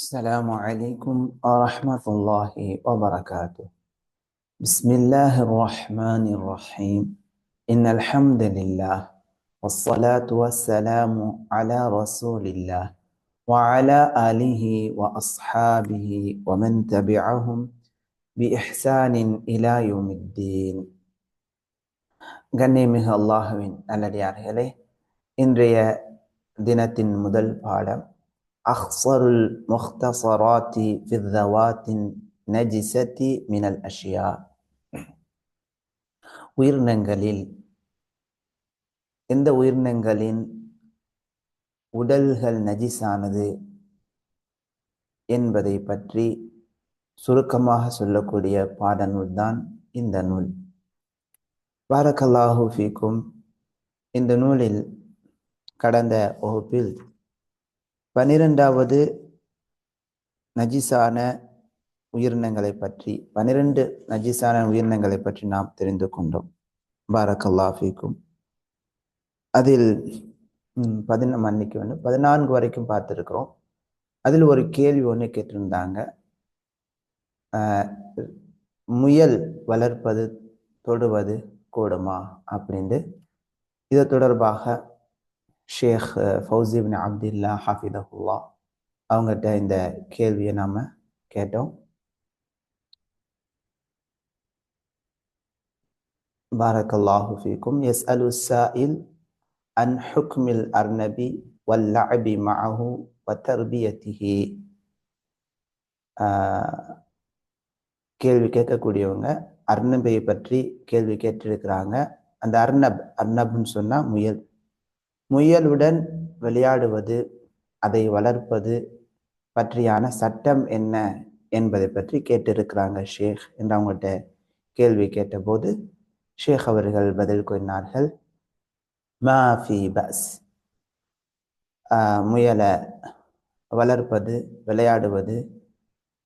السلام عليكم ورحمة الله وبركاته. بسم الله الرحمن الرحيم. إن الحمد لله والصلاة والسلام على رسول الله وعلى آله وأصحابه ومن تبعهم بإحسان إلى يوم الدين. கண்ணியமிகு அல்லாஹுவின் நல்லடியார்களே, இன்றைய தினத்தின் முதல் பாடம் அஹ்ஸருல் முஹ்தஸராத்தி ஃபி ذواتின் நஜிஸத்தி மினல் அஷ்யா. உயிரினங்களில் எந்த உயிரினங்களின் உடல்கள் நஜிஸானது என்பதை பற்றி சுருக்கமாக சொல்லக்கூடிய பாடநூல் தான் இந்த நூல். பாரக்கல்லாஹு ஃபீக்கும். இந்த நூலில் கடந்த வகுப்பில் 12வது நஜிஸான உயிரினங்களை பற்றி 12 நஜிஸான உயிரினங்களை பற்றி நாம் தெரிந்து கொண்டோம். பாரக்கல்லாஹு ஃபீக்கும். அதில் 14 வரைக்கும் பார்த்துருக்கிறோம். அதில் ஒரு கேள்வி ஒன்று கேட்டிருந்தாங்க. முயல் வளர்ப்பது தொடுவது கூடுமா அப்படின்ட்டு. இது தொடர்பாக ஷேக் ஃபௌசி பின் அப்துல்லா ஹாஃபிதஹுல்லா அவங்ககிட்ட இந்த கேள்வியை நாம் கேட்டோம். பாரக்கல்லாஹு ஃபீக்கும். யஸ்அலு ஸாயில் அன் ஹுக்மில் அர்னபி வல் லஅபி மஅஹு வ தர்பியத்திஹி. கேள்வி கேட்கக்கூடியவங்க அர்னபை பற்றி கேள்வி கேட்டிருக்கிறாங்க. அந்த அர்னப்னு சொன்னால் முயல், முயலுடன் விளையாடுவது, அதை வளர்ப்பது பற்றியான சட்டம் என்ன என்பதை பற்றி கேட்டிருக்கிறாங்க ஷேக் என்று அவங்கள்ட்ட கேள்வி கேட்டபோது ஷேக் அவர்கள் பதில் கூறினார்கள், மா ஃபி பஸ், முயலை வளர்ப்பது விளையாடுவது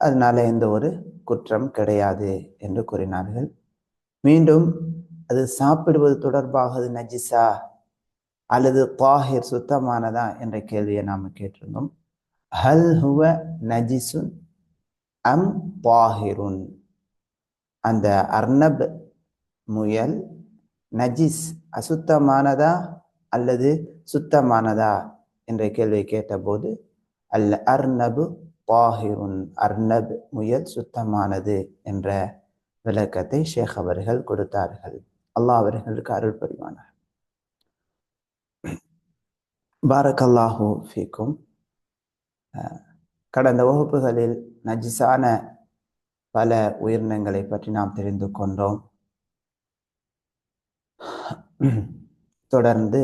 அதனால எந்த ஒரு குற்றம் கிடையாது என்று கூறினார்கள். மீண்டும் அது சாப்பிடுவது தொடர்பாக அது நஜிஸா அல்லது தாஹிர் சுத்தமானதா என்ற கேள்வியை நாம் கேட்டிருந்தோம். ஹல் ஹுவ நஜிசுன் அம் தாஹிருன், அந்த அர்னப் முயல் நஜிஸ் அசுத்தமானதா அல்லது சுத்தமானதா என்ற கேள்வியை கேட்டபோது அல் அர்னபு தாஹிருன், அர்னப் முயல் சுத்தமானது என்ற விளக்கத்தை ஷேக் அவர்கள் கொடுத்தார்கள். அல்லாஹ் அவர்களுக்கு அருள் புரிவானார். பாரக்கல்லாஹு ஃபீக்கும். கடந்த வகுப்புகளில் நஜிஸான பல உயிரினங்களை பற்றி நாம் தெரிந்து கொண்டோம். தொடர்ந்து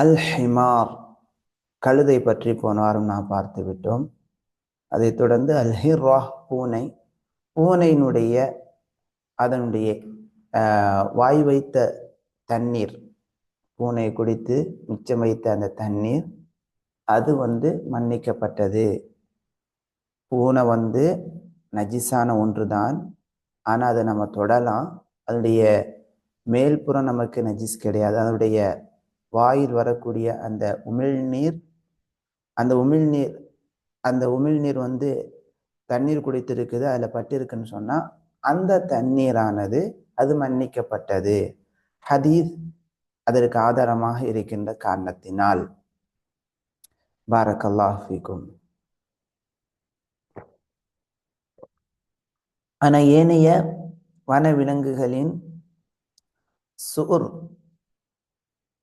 அல் ஹிமார், கழுதை பற்றி போன வாரம் நாம் பார்த்து விட்டோம். அதைத் தொடர்ந்து அல் ஹிர்ரா, பூனை, பூனையினுடைய அதனுடைய வாய் வைத்த தண்ணீர், பூனை குடித்து மிச்சம் வைத்த அந்த தண்ணீர் அது மன்னிக்கப்பட்டது. பூனை நஜிஸான ஒன்று தான், ஆனால் அதை நம்ம தொடலாம். அதனுடைய மேல்புறம் நமக்கு நஜிஸ் கிடையாது. அதனுடைய வாயில் வரக்கூடிய அந்த உமிழ்நீர் தண்ணீர் குடித்திருக்குது, அதில் பட்டிருக்குன்னு சொன்னால் அந்த தண்ணீரானது அது மன்னிக்கப்பட்டது. ஹதீஸ் அதற்கு ஆதாரமாக இருக்கின்ற காரணத்தினால். பாரக்கல்லாஹு ஃபீக்கும். ஆனால் ஏனைய வனவிலங்குகளின் சுர்,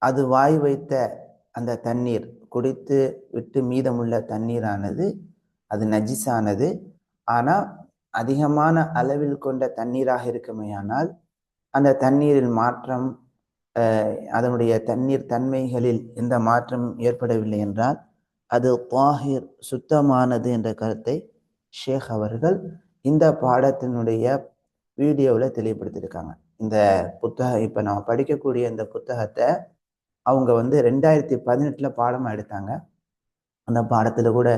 அது வாய் வைத்த அந்த தண்ணீர் குடித்து விட்டு மீதமுள்ள தண்ணீரானது அது நஜிஸானது. ஆனால் அதிகமான அளவில் கொண்ட தண்ணீராக இருக்குமேயானால் அந்த தண்ணீரில் மாற்றம், அதனுடைய தண்ணீர் தன்மைகளில் எந்த மாற்றமும் ஏற்படவில்லை என்றால் அது தாஹிர் சுத்தமானது என்ற கருத்தை ஷேக் அவர்கள் இந்த பாடத்தினுடைய வீடியோவில் தெளிவுபடுத்தியிருக்காங்க. இந்த புத்தகம் இப்போ நம்ம படிக்கக்கூடிய இந்த புத்தகத்தை அவங்க 2018 பாடமாக எடுத்தாங்க. அந்த பாடத்தில் கூட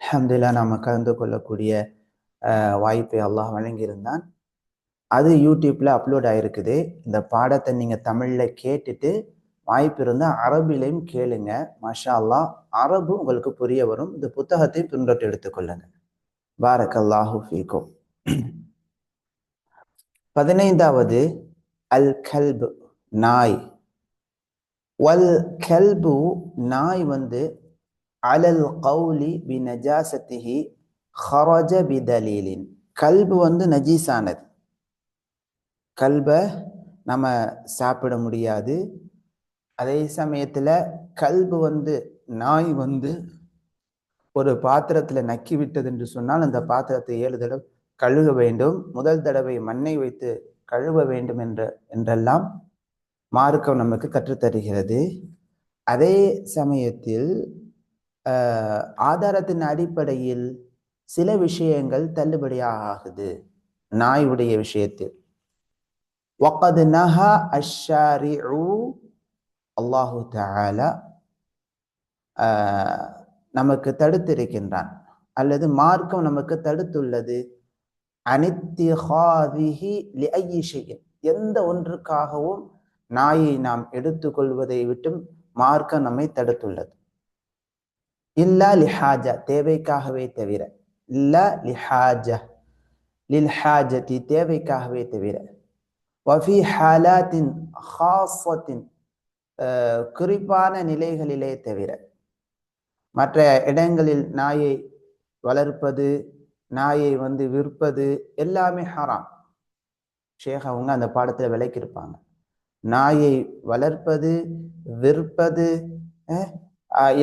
அல்ஹம்துலில்லாஹ் நாம் கலந்து கொள்ளக்கூடிய வாய்ப்பை அல்லாஹ் வழங்கியிருந்தான். அது யூடியூப்பில் அப்லோட் ஆகிருக்குது. இந்த பாடத்தை நீங்கள் தமிழில் கேட்டுட்டு வாய்ப்பு இருந்தால் அரபிலையும் கேளுங்க. மாஷா அல்லாஹ், அரபு உங்களுக்கு புரிய வரும். இந்த புத்தகத்தையும் பின்பற்றி எடுத்துக்கொள்ளுங்க. பாரக்கல்லாஹு ஃபீக்கும். 15வது அல் கல்பு, நாய். வல் கல்பு, நாய் அலல் கௌலி பி நஜாசத்திஹி ஹரஜ பிதலீலின். கல்பு நஜீஸானது. கல்பை நம்ம சாப்பிட முடியாது. அதே சமயத்தில் கல்பு நாய் ஒரு பாத்திரத்தில் நக்கி விட்டது என்று சொன்னால் அந்த பாத்திரத்தை 7 தடவை கழுவ வேண்டும். முதல் தடவை மண்ணை வைத்து கழுவ வேண்டும் என்றெல்லாம் மார்க்கம் நமக்கு கற்றுத்தருகிறது. அதே சமயத்தில் ஆதாரத்தின் அடிப்படையில் சில விஷயங்கள் தள்ளுபடியாக ஆகுது நாயுடைய விஷயத்தில். وَقَدْ نَهَى الشَّارِعُ, அல்லாஹு தஆலா நமக்கு தடுத்திருக்கின்றான், அல்லது மார்க்கம் நமக்கு தடுத்துள்ளது. அனித்திஹாதிஹி லிஅய்யி ஷைஇன், எந்த ஒன்றுக்காகவும் நாயை நாம் எடுத்துக்கொள்வதை விட்டும் மார்க்கம் நம்மை தடுத்துள்ளது. இல்லா லிஹாஜா, தேவைக்காகவே தவிர. இல்லா லிஹாஜா, லில்ஹாஜதி, தேவைக்காகவே தவிர. வஃபி ஹாலாத்தின் ஹாஸத்தின், குறிப்பான நிலைகளிலே தவிர. மற்ற இடங்களில் நாயை வளர்ப்பது, நாயை விற்பது எல்லாமே ஹராம். ஷேக் அவங்க அந்த பாடத்தில் விளக்கியிருப்பாங்க. நாயை வளர்ப்பது, விற்பது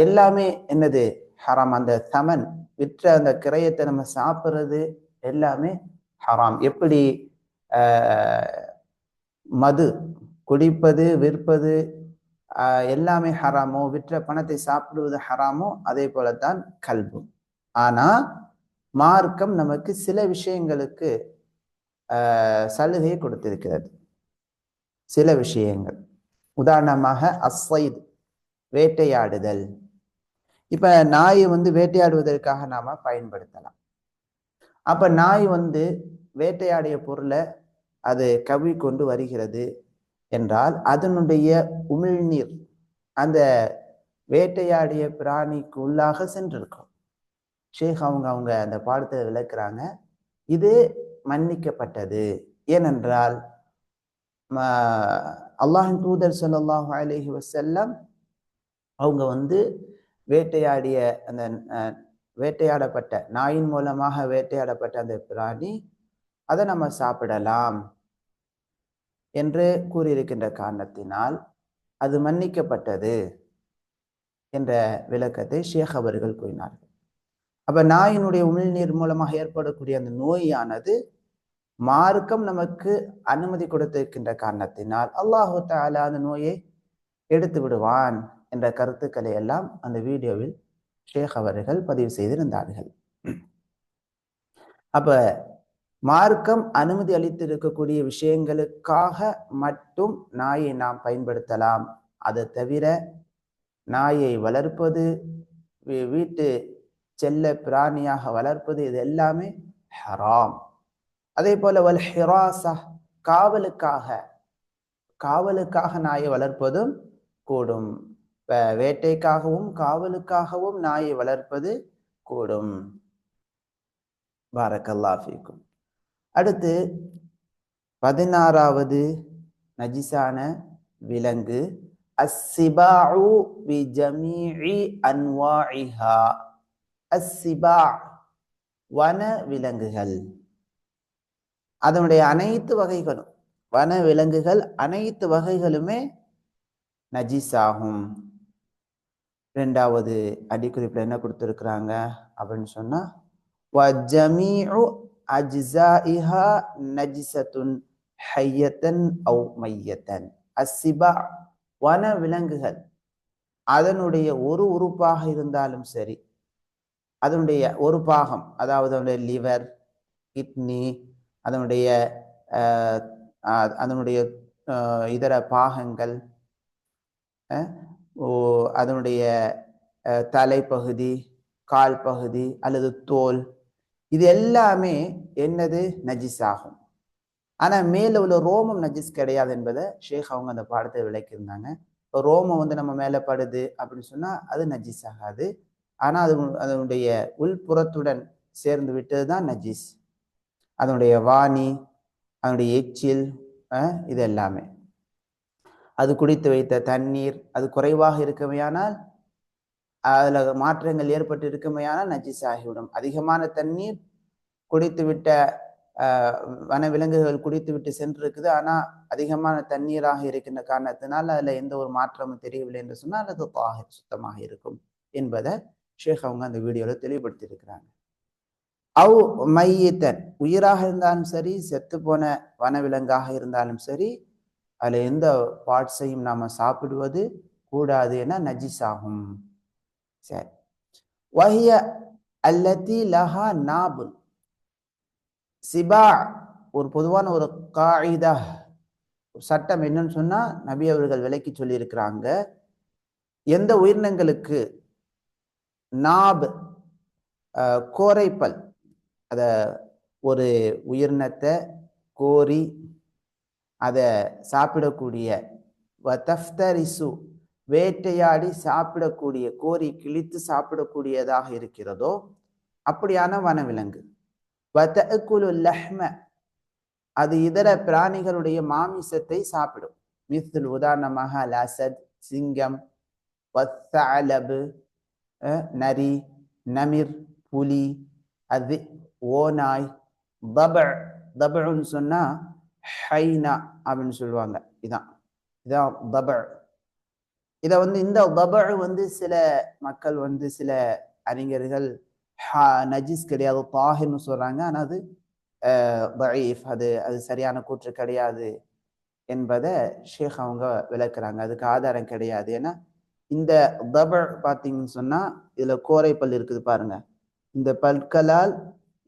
எல்லாமே என்னது? ஹராம். அந்த தமன், விற்ற அந்த கிரயத்தை நம்ம சாப்பிட்றது எல்லாமே ஹராம். எப்படி மது குடிப்பது, விற்பது எல்லாமே ஹராமோ, விற்ற பணத்தை சாப்பிடுவது ஹராமோ, அதே போலத்தான் கல்பு. ஆனா மார்க்கம் நமக்கு சில விஷயங்களுக்கு சலுகை கொடுத்திருக்கிறது. சில விஷயங்கள், உதாரணமாக அஸ்ஸைத், வேட்டையாடுதல். இப்ப நாயை வேட்டையாடுவதற்காக நாம பயன்படுத்தலாம். அப்ப நாய் வேட்டையாடிய பொருளை அது கவி கொண்டு வருகிறது என்றால் அதனுடைய உமிழ்நீர் அந்த வேட்டையாடிய பிராணிக்கு உள்ளாக சென்றிருக்கும். ஷேக் அவங்க அந்த பாடத்தை விளக்குறாங்க. இது மன்னிக்கப்பட்டது. ஏனென்றால் அல்லாஹின் தூதர் ஸல்லல்லாஹு அலைஹி வஸல்லம் அவங்க வேட்டையாடிய அந்த வேட்டையாடப்பட்ட நாயின் மூலமாக வேட்டையாடப்பட்ட அந்த பிராணி, அதை நம்ம சாப்பிடலாம் என்று கூறியிருக்கின்ற காரணத்தினால் அது மன்னிக்கப்பட்டது என்ற விளக்கத்தை ஷேக் அவர்கள் கூறினார்கள். அப்ப நாயினுடைய உமிழ்நீர் மூலமாக ஏற்படக்கூடிய அந்த நோயானது மார்க்கம் நமக்கு அனுமதி கொடுத்திருக்கின்ற காரணத்தினால் அல்லாஹு தஆலா அந்த நோயை எடுத்து விடுவான் என்ற கருத்துக்களை எல்லாம் அந்த வீடியோவில் ஷேக் அவர்கள் பதிவு செய்திருந்தார்கள். அப்ப மார்க்கம் அனுமதி அளித்திருக்கக்கூடிய விஷயங்களுக்காக மட்டும் நாயை நாம் பயன்படுத்தலாம். அதை தவிர நாயை வளர்ப்பது, வீட்டு செல்ல பிராணியாக வளர்ப்பது, இது எல்லாமே ஹராம். அதே போல வல் ஹிராஸா, காவலுக்காக நாயை வளர்ப்பதும் கூடும். வேட்டைக்காகவும் காவலுக்காகவும் நாயை வளர்ப்பது கூடும். பாரக்கல்லாஹு ஃபீக்கும். அடுத்து 16வது நஜிஸான விலங்கு அஸ்ஸிபாஉ பி ஜமீஇ அன்வாஇஹா. அஸ்ஸிபா, வன விலங்குகள், அதனுடைய அனைத்து வகைகளும், வன விலங்குகள் அனைத்து வகைகளுமே நஜீஸாகும். 2வது அடிக்குறிப்பில் என்ன கொடுத்துருக்குறாங்க அப்படின்னு சொன்னா, வஜமீஉ அஜ்ஸாஇஹா நஜிஸத்துன் ஹய்யத்தன் அவ் மையத்தன். அஸ்ஸிபா, வன விலங்குகள், அதனுடைய ஒரு உறுப்பாக இருந்தாலும் சரி, அதனுடைய ஒரு பாகம், அதாவது அதனுடைய லிவர், கிட்னி, அதனுடைய இதர பாகங்கள், அதனுடைய தலைப்பகுதி, கால் பகுதி அல்லது தோல், இது எல்லாமே என்னது? நஜிஸ் ஆகும். ஆனா மேல உள்ள ரோமம் நஜிஸ் கிடையாது என்பதை ஷேக் அவங்க அந்த பாடத்தை விளக்கியிருந்தாங்க. ரோமம் வந்து நம்ம மேலே படுது அப்படின்னு சொன்னால் அது நஜீஸ் ஆகாது. ஆனால் அதனுடைய உள்புறத்துடன் சேர்ந்து விட்டது தான் நஜீஸ். அதனுடைய வாணி, அதனுடைய எச்சில், இது எல்லாமே. அது குடித்து வைத்த தண்ணீர் அது குறைவாக இருக்குமையானால், அதில் மாற்றங்கள் ஏற்பட்டு இருக்குமையானால் நஜீஸ் ஆகிவிடும். அதிகமான தண்ணீர் குடித்துவிட்ட வனவிலங்குகள் குடித்துவிட்டு சென்றிருக்குது, ஆனால் அதிகமான தண்ணீராக இருக்கின்ற காரணத்தினால் அதில் எந்த ஒரு மாற்றமும் தெரியவில்லை என்று சொன்னால் அது தாஹிர், சுத்தமாக இருக்கும் என்பதை ஷேக் அவங்க அந்த வீடியோவில் தெளிவுபடுத்தி இருக்கிறாங்க. அவ் மையத்தன், உயிராக இருந்தாலும் சரி, செத்து போன வனவிலங்காக இருந்தாலும் சரி, அதில் எந்த பார்ட்ஸையும் நாம் சாப்பிடுவது கூடாது என நஜீஸ் ஆகும். சரி. வஹிய அல்லதி லஹா நாபுன், சிபா ஒரு பொதுவான ஒரு காயிதா, சட்டம் என்னன்னு சொன்னா நபி அவர்கள் விளக்கி சொல்லி இருக்கிறாங்க. எந்த உயிரினங்களுக்கு நாப், கோரைப்பல், அத ஒரு உயிரினத்தை கோரி அதை சாப்பிடக்கூடிய, வதஃப்தரிசு வேட்டையாடி சாப்பிடக்கூடிய, கோரி கிழித்து சாப்பிடக்கூடியதாக இருக்கிறதோ அப்படியான வனவிலங்கு, வதஅகுலு லஹ்ம அது இதர பிராணிகளுடைய மாமிசத்தை சாப்பிடும். மிஸ்ல் உதாரணமாக அல்-அஸத் சிங்கம், வத்தஅலபு நரி, நமிர் புலி, அது ஓநாய், தபுன்னு சொன்னா ஹைனா அப்படின்னு சொல்லுவாங்க. இதான் தபு. இதை வந்து இந்த தபு வந்து சில மக்கள் வந்து சில அறிஞர்கள் நஜீஸ் கிடையாது தாஹிர்னு சொல்றாங்க. ஆனால் அது தஈஃப், அது சரியான கூற்று கிடையாது என்பதை ஷேக் அவங்க விளக்குறாங்க. அதுக்கு ஆதாரம் கிடையாது. ஏன்னா இந்த தபு பார்த்தீங்கன்னு சொன்னா இதுல கோரைப்பல் இருக்குது பாருங்க, இந்த பற்களால்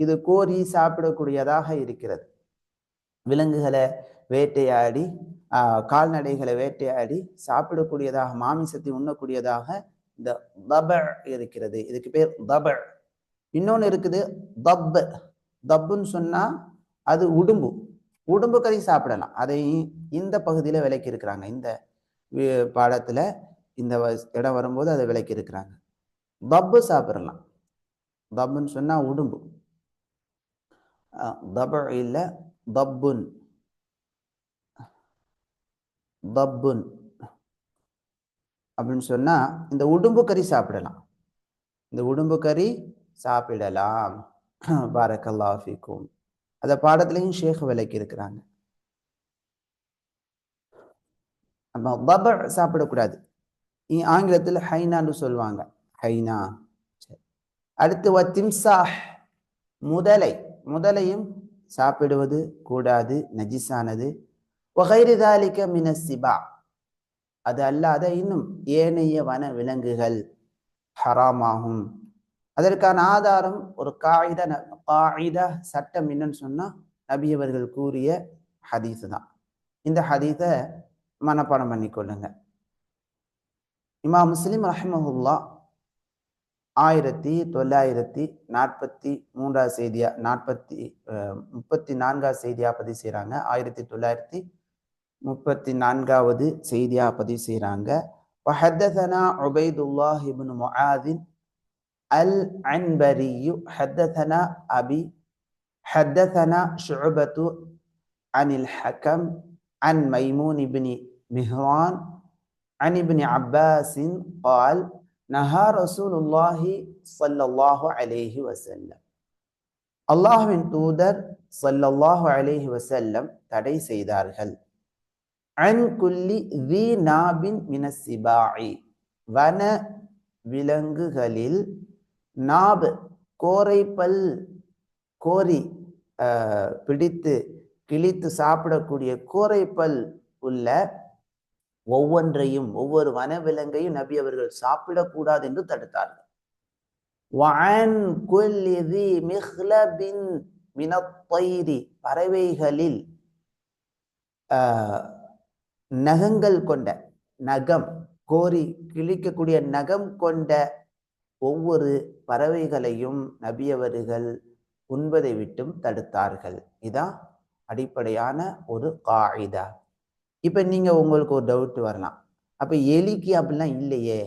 இது கோரி சாப்பிடக்கூடியதாக இருக்கிறது. விலங்குகளை வேட்டையாடி, கால்நடைகளை வேட்டையாடி சாப்பிடக்கூடியதாக, மாமிசத்தை உண்ணக்கூடியதாக இந்த தபு இருக்கிறது. இதுக்கு பேர் தபு. இன்னொன்று இருக்குது தப்பு. தப்புன்னு சொன்னா அது உடும்பு, உடும்பு கறி சாப்பிடலாம். அதை இந்த பகுதியில விளக்கி இருக்கிறாங்க. இந்த பாடத்துல இந்த இடம் வரும்போது அதை விளக்கி இருக்கிறாங்க. தப்பு சாப்பிடலாம். தப்புன்னு சொன்னா உடும்பு, தபு இல்ல தப்புன், தப்புன் அப்படின்னு சொன்னா இந்த உடும்பு கறி சாப்பிடலாம். இந்த உடும்பு கறி சாப்பிடலாம். பாரக்கல்லாஹு ஃபீக்கும். அந்த பாடத்திலையும் ஷேக் விளக்கி இருக்கிறாங்க. தபு சாப்பிடக்கூடாது. ஆங்கிலத்தில் ஹைனான்னு சொல்லுவாங்க, ஹைனா. அடுத்து வத்திம்சாஹ், முதலை, முதலையும் சாப்பிடுவது கூடாது, நஜிஸானது. வகைரு தாலிக மினஸ் சிபா, அது அல்லாத இன்னும் ஏனைய வன விலங்குகள் ஹராமாகும். அதற்கான ஆதாரம் ஒரு காயிதா சட்டம் என்னன்னு சொன்னா நபி அவர்கள் கூறிய ஹதீஸ் தான். இந்த ஹதீஸை மனப்பாடம் பண்ணிக்கொள்ளுங்க. இமாம் முஸ்லிம் ரஹ்மஹுல்லா 1943 செய்தியா 34 செய்தியா பதிவு செய்யறாங்க. 1934 செய்தியா பதிவு செய்யறாங்க. وحدثنا عبيد الله بن معاذ العنبري حدثنا أبي حدثنا شعبة عن الحكم عن ميمون بن مهران عن ابن عباس قال نهى رسول الله صلى الله عليه وسلم, அல்லாஹ்வின் தூதர் ஸல்லல்லாஹு அலைஹி வஸல்லம் தடை செய்தார்கள். அன் குல்லி தி நாபின் மினஸ் சிபாஇ, வன விலங்குகளில் நாப், கோரைப்பல், கோரி பிடித்து கிழித்து சாப்பிடக்கூடிய கோரைப்பல் உள்ள ஒவ்வொன்றையும், ஒவ்வொரு வனவிலங்கையும் நபி அவர்கள் சாப்பிடக்கூடாது என்று தடுத்தார்கள். வஅன் குல்லி தி மிஹ்லபின் மினத் தைரி, பறவைகளில் நகங்கள் கொண்ட, நகம் கோரி கிழிக்கக்கூடிய நகம் கொண்ட ஒவ்வொரு பறவைகளையும் நபி அவர்கள் உண்பதை விட்டும் தடுத்தார்கள். இதான் அடிப்படையான ஒரு காயிதா. இப்ப நீங்க உங்களுக்கு ஒரு டவுட் வரலாம், அப்ப எலிக்கு அப்படிலாம் இல்லையே.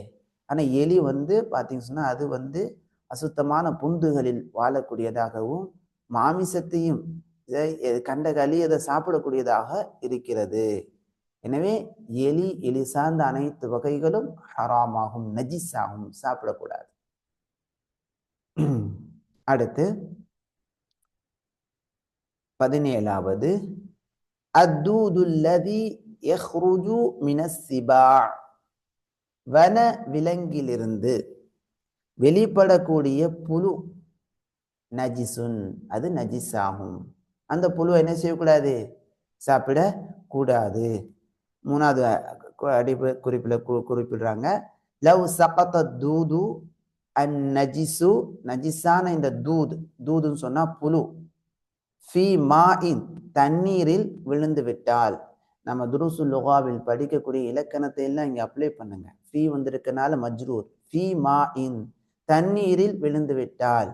ஆனா எலி வந்து பார்த்தீங்கன்னு சொன்னா அது வந்து அசுத்தமான புந்துகளில் வாழக்கூடியதாகவும் மாமிசத்தையும் கண்ட கழியதை சாப்பிடக்கூடியதாக இருக்கிறது. எனவே எலி சார்ந்த அனைத்து வகைகளும் ஹராமாகும், நஜிஸாகும், சாப்பிடக்கூடாது. அடுத்து 17வது அத்தூதுல்லதி யஹ்ருஜு மினஸ் சிபா, வன விலங்கிலிருந்து வெளிப்படக்கூடிய புழு நஜிசுன், அது நஜிஸாகும். அந்த புழு என்ன செய்யக்கூடாது? சாப்பிடக்கூடாது. 3வது குறிப்பில் குறிப்பிடுறாங்க, லவ் சகத தூது அன் நஜிசு, நஜிஸான இந்த தூதுன்னு சொன்னா புழு, ஃபி மாஇன் தண்ணீரில் விழுந்து விட்டால், நம்ம துருசுல் லுகாவில் படிக்கக்கூடிய இலக்கணத்தை எல்லாம் இங்க அப்ளை பண்ணுங்க. ஃபி வந்திருக்கனால மஜ்ரூர், ஃபி மாஇன் தண்ணீரில் விழுந்து விட்டால்,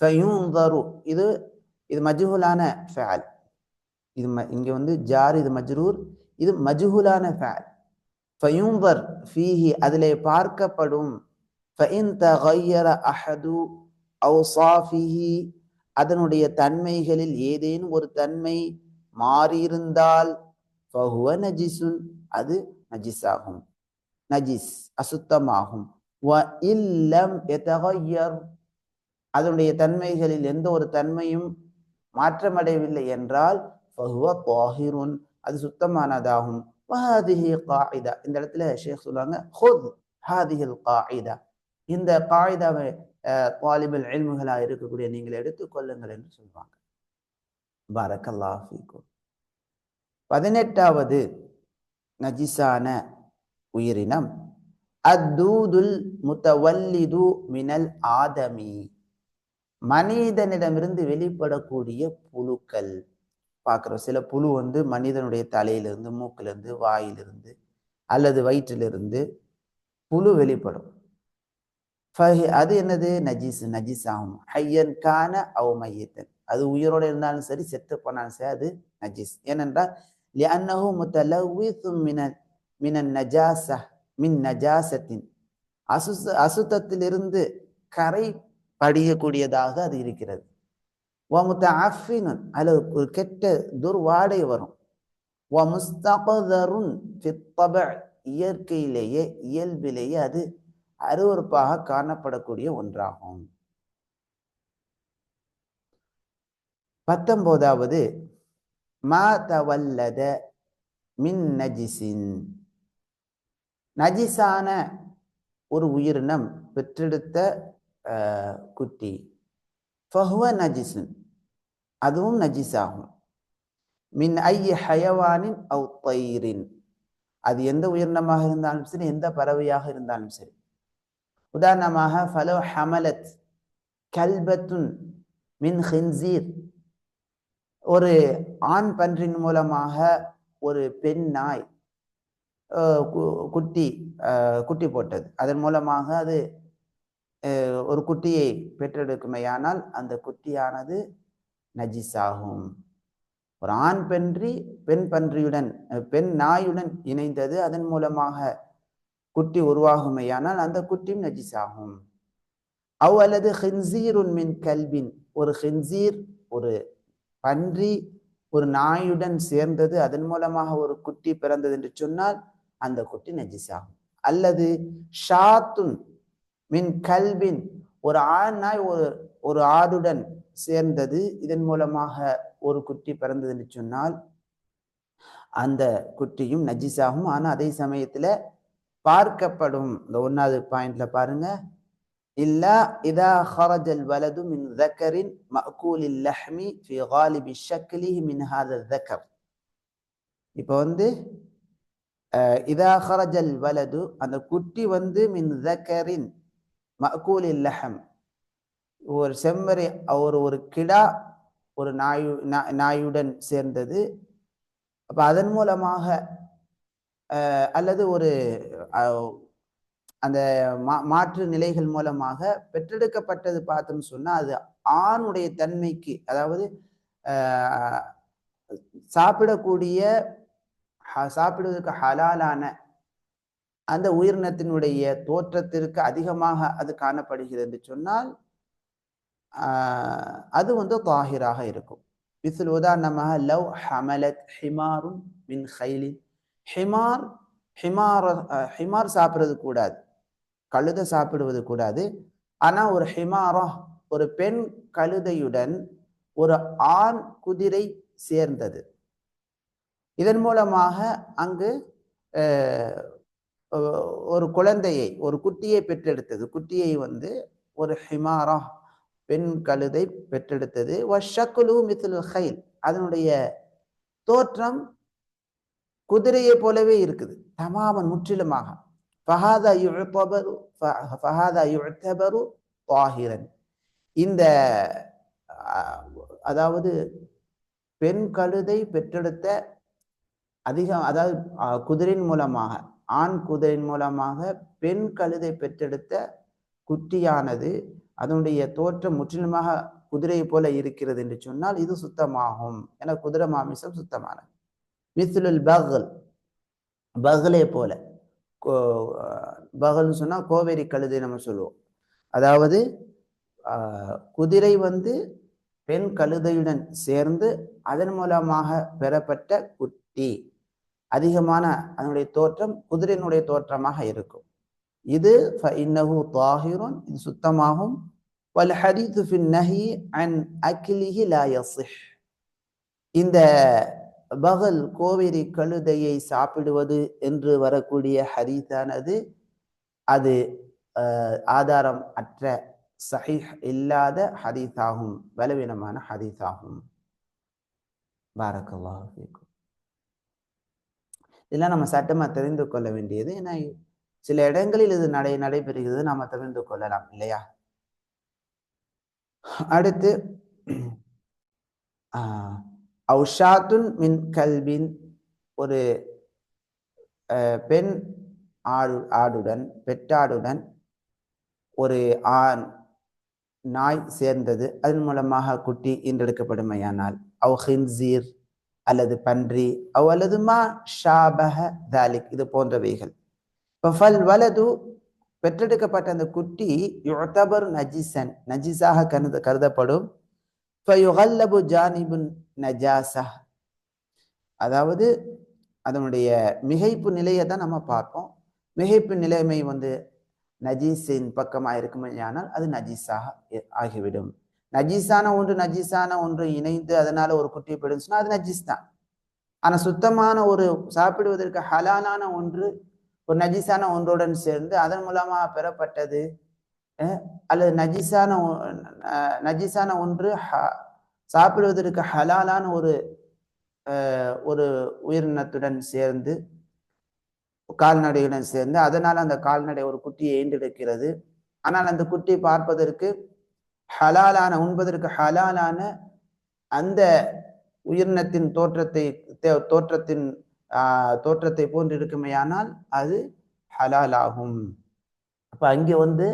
ஃபயுன்தரு இது மஜ்ஹூலான ஃபஅல், இது இங்க வந்து ஜார், இது மஜ்ரூர், இது மஜ்ஹூலான ஃபஅல். ஃபயுன்தர் ஃபீஹி அதிலே பார்க்கப்படும், ஃபஇன் தகய்யர அஹது அவ்சாஃபிஹி அதனுடைய தன்மைகளில் ஏதேனும் ஒரு தன்மை மாறியிருந்தால், ஃபஹுவ நஜிசுன் அது நஜிஸாகும், நஜிஸ் அசுத்தமாகும். வ இல்லம் யதகய்யர் அதனுடைய தன்மைகளில் எந்த ஒரு தன்மையும் மாற்றமடையவில்லை என்றால், ஃபஹுவ தாஹிருன் அது சுத்தமானதாகும். வஹாதிஹி காயிதா, இந்த இடத்துல ஷேக் சொல்லுவாங்க, ஹுத் ஹாதிஹில் காயிதா, இந்த காயிதாவை தாலிபுல் இல்முகளா இருக்கக்கூடிய நீங்கள் எடுத்துக்கொள்ளுங்கள் என்று சொல்வாங்க. பரக்கல்லாஹு ஃபீக்கும். 18வது நஜிஸான உயிரினம் அத்தூதுல் முத்தவல்லிது மினல் ஆதமி, மனிதனிடமிருந்து வெளிப்படக்கூடிய புழுக்கள். பார்க்கிறோம், சில புழு வந்து மனிதனுடைய தலையிலிருந்து, மூக்கிலிருந்து, வாயிலிருந்து அல்லது வயிற்றிலிருந்து புழு வெளிப்படும். அது என்னது? நஜீஸ், நஜீஸ் ஆகும். ஹையன் கான அவ் மையத்தன், அது உயிரோடு இருந்தாலும் சரி, செத்து போனாலும் சரி, அது நஜீஸ். ஏனென்றால் லிஅன்னஹு முத்தலவ்விசும் மினன் நஜாஸா மின் நஜாஸத்தின், அசுத்தத்திலிருந்து கரை படியக்கூடியதாக அது இருக்கிறது. வ முத்தஅஃபினுன் அல்லது ஒரு கெட்ட துர்வாடை வரும். வ முஸ்தக்தருன் ஃபித் தபஅ இயற்கையிலேயே இயல்பிலேயே அது அருவருப்பாக காணப்படக்கூடிய ஒன்றாகும். 19வது மா தவல்லத மின் நஜிசின், நஜிஸான ஒரு உயிரினம் பெற்றெடுத்த குட்டி, ஃபஹுவ நஜிசுன் அதுவும் நஜிஸாகும். மின் ஐய ஹயவானின் அவ் தைரின், அது எந்த உயிரினமாக இருந்தாலும் சரி, எந்த பறவையாக இருந்தாலும் சரி. உதாரணமாக ஃபலோ ஹமலத் கல்பத்துன் மின் ஹின்சீர், ஒரு ஆண் பன்றின் மூலமாக ஒரு பெண் நாய் குட்டி போட்டது, அதன் மூலமாக அது ஒரு குட்டியை பெற்றெடுக்குமையானால் அந்த குட்டியானது நஜிஸாகும். ஒரு ஆண் பன்றி பெண் நாயுடன் இணைந்தது, அதன் மூலமாக குட்டி உருவாகுமையானால் அந்த குட்டியும் நஜிஸாகும். அவ் அல்லது ஹின்சீருன் மின் கல்பின், ஒரு ஹின்சீர் ஒரு பன்றி ஒரு நாயுடன் சேர்ந்தது, அதன் மூலமாக ஒரு குட்டி பிறந்தது என்று சொன்னால் அந்த குட்டி நஜிஸாகும். அல்லது ஷாத்துன் மின் கல்பின், ஒரு ஆண் நாய் ஒரு ஆடுடன் சேர்ந்தது, இதன் மூலமாக ஒரு குட்டி பிறந்தது என்று சொன்னால் அந்த குட்டியும் நஜிஸாகும். ஆனால் அதே சமயத்தில் பார்க்கப்படும், இந்த 1வது பாயிண்ட்ல பாருங்க, இல்லா இதா ஹரஜல் வலது மின் தக்கரின் மஅகூலில் லஹ்மி ஃபி காலிபி ஷக்லிஹி மின் ஹாதல் தக்கர். இப்போ வந்து இதா ஹரஜல் வலது, அந்த குட்டி வந்து மின் தக்கரின் மஅகூலில் லஹம், ஒரு செம்மறி ஒரு கிடா ஒரு நாயுடன் சேர்ந்தது. அப்ப அதன் மூலமாக அல்லது ஒரு அந்த மாற்று நிலைகள் மூலமாக பெற்றெடுக்கப்பட்டது பார்த்தோம்னு சொன்னா அது ஆணுடைய தன்மைக்கு, அதாவது சாப்பிடுவதற்கு ஹலாலான அந்த உயிரினத்தினுடைய தோற்றத்திற்கு அதிகமாக அது காணப்படுகிறது என்று சொன்னால் அது வந்து தாஹிராக இருக்கும். மிஸ்ல் உதாரணமாக லவ் ஹமலத் ஹிமாருன் மின் ஹைலின். ஹிமார் ஹிமார் ஹிமார் சாப்பிடுறது கூடாது, கழுதை சாப்பிடுவது கூடாது. ஆனால் ஒரு ஹிமாரா, ஒரு பெண் கழுதையுடன் ஒரு ஆண் குதிரை சேர்ந்தது. இதன் மூலமாக அங்கு ஒரு குழந்தையை, ஒரு குட்டியை பெற்றெடுத்தது. குட்டியை வந்து ஒரு ஹிமாரா, பெண் கழுதை பெற்றெடுத்தது. வஷக்குலு மித்லு ஹைல், அதனுடைய தோற்றம் குதிரையை போலவே இருக்குது, தமாமன் முற்றிலுமாக. ஃபஹாதா யுஅ்தபரு ஃபஹாதா யுஅ்தபரு தாஹிரன். இந்த அதாவது பெண் கழுதை பெற்றெடுத்த அதாவது குதிரையின் மூலமாக, ஆண் குதிரையின் மூலமாக பெண் கழுதை பெற்றெடுத்த குட்டியானது அதனுடைய தோற்றம் முற்றிலுமாக குதிரையை போல இருக்கிறது என்று சொன்னால் இது சுத்தமாகும். என குதிரை மாமிசம் சுத்தமானது. மிஸ்லுல் பகல், பகலே போல. பகல்னு சொன்னா கோவேரி கழுதை நம்ம சொல்லுவோம். அதாவது குதிரை வந்து பெண் கழுதையுடன் சேர்ந்து அதன் மூலமாக பெறப்பட்ட குட்டி, அதிகமான அதனுடைய தோற்றம் குதிரையினுடைய தோற்றமாக இருக்கும். இது ஃபஇன்னஹு தாஹிருன், இது சுத்தமாகும். வல் ஹதீது ஃபின் நஹி அன் அக்லிஹி லா யஸிஹ். இந்த பகல் கோவேரி கழுதையை சாப்பிடுவது என்று வரக்கூடிய ஹதீஸானது அது ஆதாரம் அற்ற, சஹீஹ் இல்லாத ஹதீஸாகும், பலவீனமான ஹதீஸாகும். பாரக்கல்லாஹு ஃபீக்கும். இதெல்லாம் நம்ம சட்டமா தெரிந்து கொள்ள வேண்டியது. ஏன்னா சில இடங்களில் இது நடைபெறுகிறது, நாம தெரிந்து கொள்ளலாம் இல்லையா? அடுத்து அவுஷாத்துன் மின் கல்பின், ஒரு பெண் ஆடுடன், பெட்டாடுடன் ஒரு ஆண் நாய் சேர்ந்தது, அதன் மூலமாக குட்டி ஈன்றெடுக்கப்படுமையானால், அவ் ஹின்சீர் அல்லது பன்றி, அல்லது மா ஷாபஹ தாலிக், இது போன்றவைகள். ஃபல் வலது, பெற்றெடுக்கப்பட்ட அந்த குட்டி யுஅ்தபர் நஜிசன், நஜிஸாக கருதப்படும். ஃபயுகல்லபு ஜானிபுன் நஜாஸா, அதாவது அதனுடைய மிகைப்பு நிலையை தான் நம்ம பார்ப்போம். மிகைப்பு நிலைமை வந்து நஜீஸின் பக்கமாக இருக்குமையானால் அது நஜீஸாக ஆகிவிடும். நஜீஸான ஒன்று இணைந்து அதனால ஒரு குட்டி போயிடுச்சுன்னா அது நஜீஸ் தான். ஆனா சுத்தமான ஒரு சாப்பிடுவதற்கு ஹலாலான ஒன்று ஒரு நஜீஸான ஒன்றுடன் சேர்ந்து அதன் மூலமாக பெறப்பட்டது, அல்லது நஜீஸான ஒன்று சாப்பிடுவதற்கு ஹலாலான ஒரு உயிரினத்துடன் சேர்ந்து, கால்நடையுடன் சேர்ந்து அதனால் அந்த கால்நடை ஒரு குட்டியை ஈண்டெடுக்கிறது. ஆனால் அந்த குட்டி பார்ப்பதற்கு ஹலாலான, உண்பதற்கு ஹலாலான அந்த உயிரினத்தின் தோற்றத்தை போன்று இருக்குமையானால் அது ஹலாலாகும். அப்ப அங்கே வந்து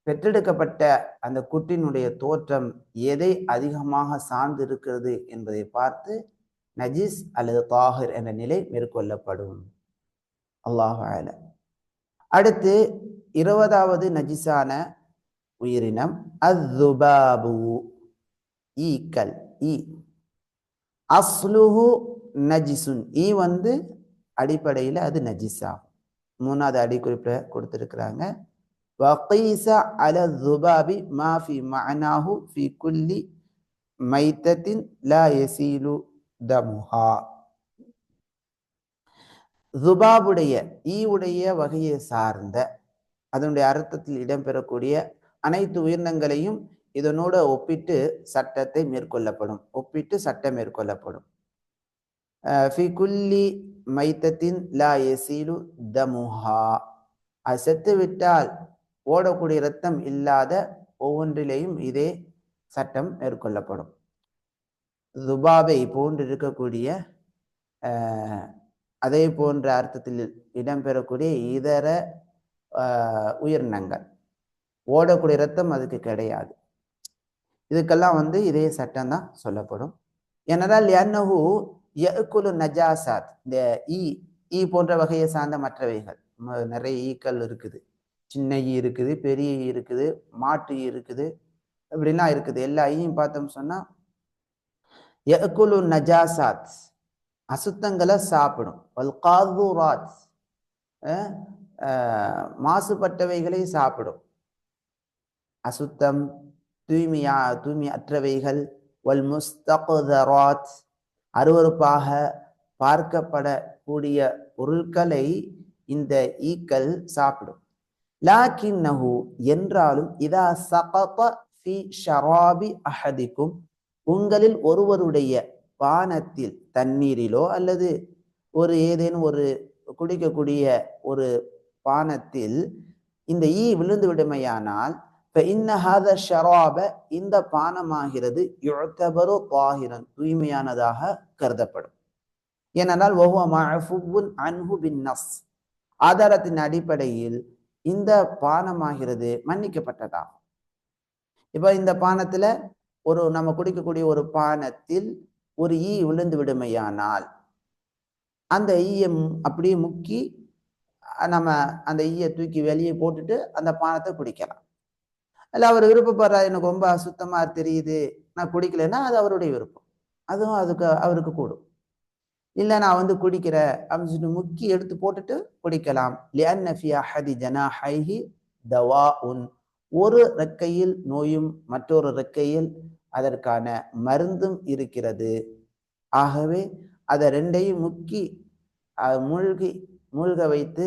பெற்றெடுக்கப்பட்ட அந்த குட்டியினுடைய தோற்றம் எதை அதிகமாக சார்ந்து இருக்கிறது என்பதை பார்த்து நஜீஸ் அல்லது தாஹிர் என்ற நிலை மேற்கொள்ளப்படும். அல்லாஹு அலம். அடுத்து 20வது நஜிஸான உயிரினம் அஸ்ஸுபாபு, ஈக்கள். அஸ்லுஹு நஜிசுன், வந்து அடிப்படையில் அது நஜிஸாகும். 3வது அடிக்குறிப்பை கொடுத்திருக்கிறாங்க. வகீஸ அல ஸுபாபி மா ஃபி மஅனாஹு ஃபி குல்லி மைத்தத்தின் லா யஸீலு தமுஹா. ஸுபாபுடைய, ஈவுடைய வகையை சார்ந்த, அதனுடைய அர்த்தத்தில் இடம்பெறக்கூடிய அனைத்து உயிரினங்களையும் இதனோட ஒப்பிட்டு சட்டம் மேற்கொள்ளப்படும். ஃபி குல்லி மைத்தத்தின் லா யஸீலு தமுஹா, அது செத்து விட்டால் ஓடக்கூடிய இரத்தம் இல்லாத ஒவ்வொன்றிலேயும் இதே சட்டம் மேற்கொள்ளப்படும். ஸுபாபை போன்று இருக்கக்கூடிய அதே போன்ற அர்த்தத்தில் இடம்பெறக்கூடிய இதர உயிரினங்கள், ஓடக்கூடிய இரத்தம் அதுக்கு கிடையாது, இதுக்கெல்லாம் வந்து இதே சட்டம் தான் சொல்லப்படும். ஏனென்றால் யன்னஹு யஅகுலு நஜாசாத், இந்த ஈ போன்ற வகையை சார்ந்த மற்றவைகள், நிறைய ஈக்கள் இருக்குது. சின்ன ஈ இருக்குது, பெரிய ஈ இருக்குது, மாட்டு ஈ இருக்குது, இப்படிலாம் இருக்குது. எல்லா ஈயும் பார்த்தோம் சொன்னா யஅகுலு நஜாசாத், அசுத்தங்களை சாப்பிடும். வல் காதுராத், மாசுபட்டவைகளை சாப்பிடும். அசுத்தம், தூய்மையற்றவைகள். வல் முஸ்தக்தராத், அருவருப்பாக பார்க்கப்படக்கூடிய பொருட்களை இந்த ஈக்கள் சாப்பிடும். லாக்கின்னஹு, என்றாலும், இதா சகத ஃபி ஷராபி அஹதிக்கும், உங்களில் ஒருவருடைய பானத்தில், தண்ணீரிலோ அல்லது ஒரு ஏதேனும் ஒரு குடிக்கக்கூடிய ஒரு பானத்தில் இந்த ஈ விழுந்து விடுமையானால், இந்த பானமாகிறது யுஅ்தபரு தாஹிரன், தூய்மையானதாக கருதப்படும். ஏனென்றால் வஹுவ மஅஃபுன் அன்ஹு பின்னஸ், ஆதாரத்தின் அடிப்படையில் இந்த பானமாகிறது மன்னிக்கப்பட்டதாகும். இப்ப இந்த பானத்துல நம்ம குடிக்கக்கூடிய ஒரு பானத்தில் ஒரு ஈ விழுந்து விடுமையானால் அந்த ஈயை அப்படியே முக்கி நம்ம அந்த ஈயை தூக்கி வெளியே போட்டுட்டு அந்த பானத்தை குடிக்கலாம். அல்ல அவர் விருப்பப்படுறாரு, எனக்கு ரொம்ப அசுத்தமா தெரியுது, நான் குடிக்கலைன்னா அது அவருடைய விருப்பம், அதுவும் அவருக்கு கூடும். இல்லை நான் குடிக்கிறேன் அப்படின்னு சொல்லிட்டு முக்கி எடுத்து போட்டுட்டு குடிக்கலாம். லிஅன்ன ஃபி அஹதி ஜனாஹைஹி தவாஉன், ஒரு ரெக்கையில் நோயும் மற்றொரு ரெக்கையில் அதற்கான மருந்தும் இருக்கிறது. ஆகவே அதை ரெண்டையும் முக்கி மூழ்க வைத்து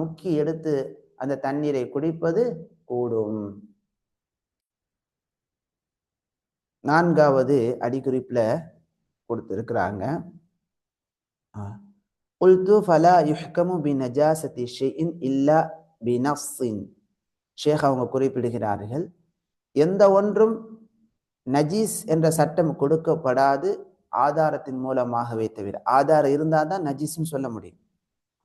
முக்கி எடுத்து அந்த தண்ணீரை குடிப்பது கூடும். 4வது அடிக்குறிப்புல கொடுத்திருக்கிறாங்க. குல்து ஃபலா யுஹ்கமு பினஜாசதி ஷைஇன் இல்லா பினஸ்ஸின். ஷேக் அவங்க குறிப்பிடுகிறார்கள், எந்த ஒன்றும் நஜீஸ் என்ற சட்டம் கொடுக்கப்படாது ஆதாரத்தின் மூலமாகவே தவிர. ஆதாரம் இருந்தால் தான் நஜீஸ்ன்னு சொல்ல முடியும்.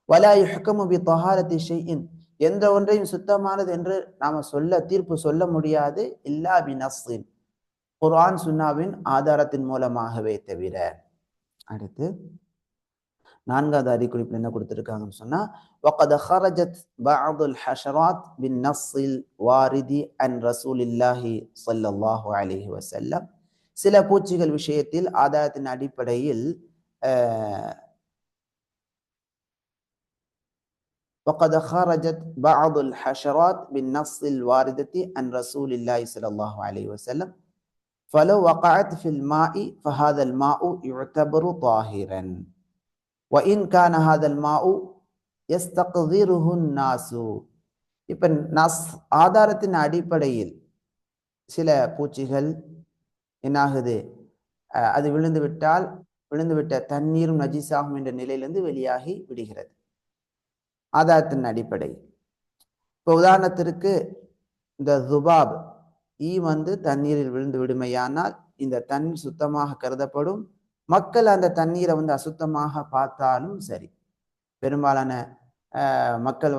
வலா யுஹ்கமு பி தஹாரத்தி ஷைஇன், எந்த ஒன்றையும் சுத்தமானது என்று நாம தீர்ப்பு சொல்ல முடியாது இல்லா பினஸ்ஸின், குர்ஆன் சுன்னாவின் ஆதாரத்தின் மூலமாகவே தவிர. அடுத்து 4வது அறிகுறிப்பில் என்ன கொடுத்திருக்காங்கன்னு சொன்னா, وقد خرجت بعض الحشرات بالنص الوارد عن رسول الله صلى الله عليه وسلم. சில பூச்சிகள் விஷயத்தில் ஆதாரத்தின் அடிப்படையில் وقد خرجت بعض الحشرات بالنص الوارد عن رسول الله صلى الله عليه وسلم فلو وقعت في الماء فهذا الماء يعتبر طاهرا وإن كان هذا الماء يستقذره الناس. இப்ப ஆதாரத்தின் அடிப்படையில் சில பூச்சிகள் என்னாகுது, அது விழுந்துவிட்ட தண்ணீரும் நஜீஸாகும் என்ற நிலையிலிருந்து வெளியாகி விடுகிறது ஆதாரத்தின் அடிப்படையில். இப்போ உதாரணத்திற்கு இந்த துபாப் ஈ தண்ணீரில் விழுந்து விடுமையானால் இந்த தண்ணீர் சுத்தமாக கருதப்படும். மக்கள் அந்த தண்ணீரை அசுத்தமாக பார்த்தாலும் சரி, பெரும்பாலான மக்கள்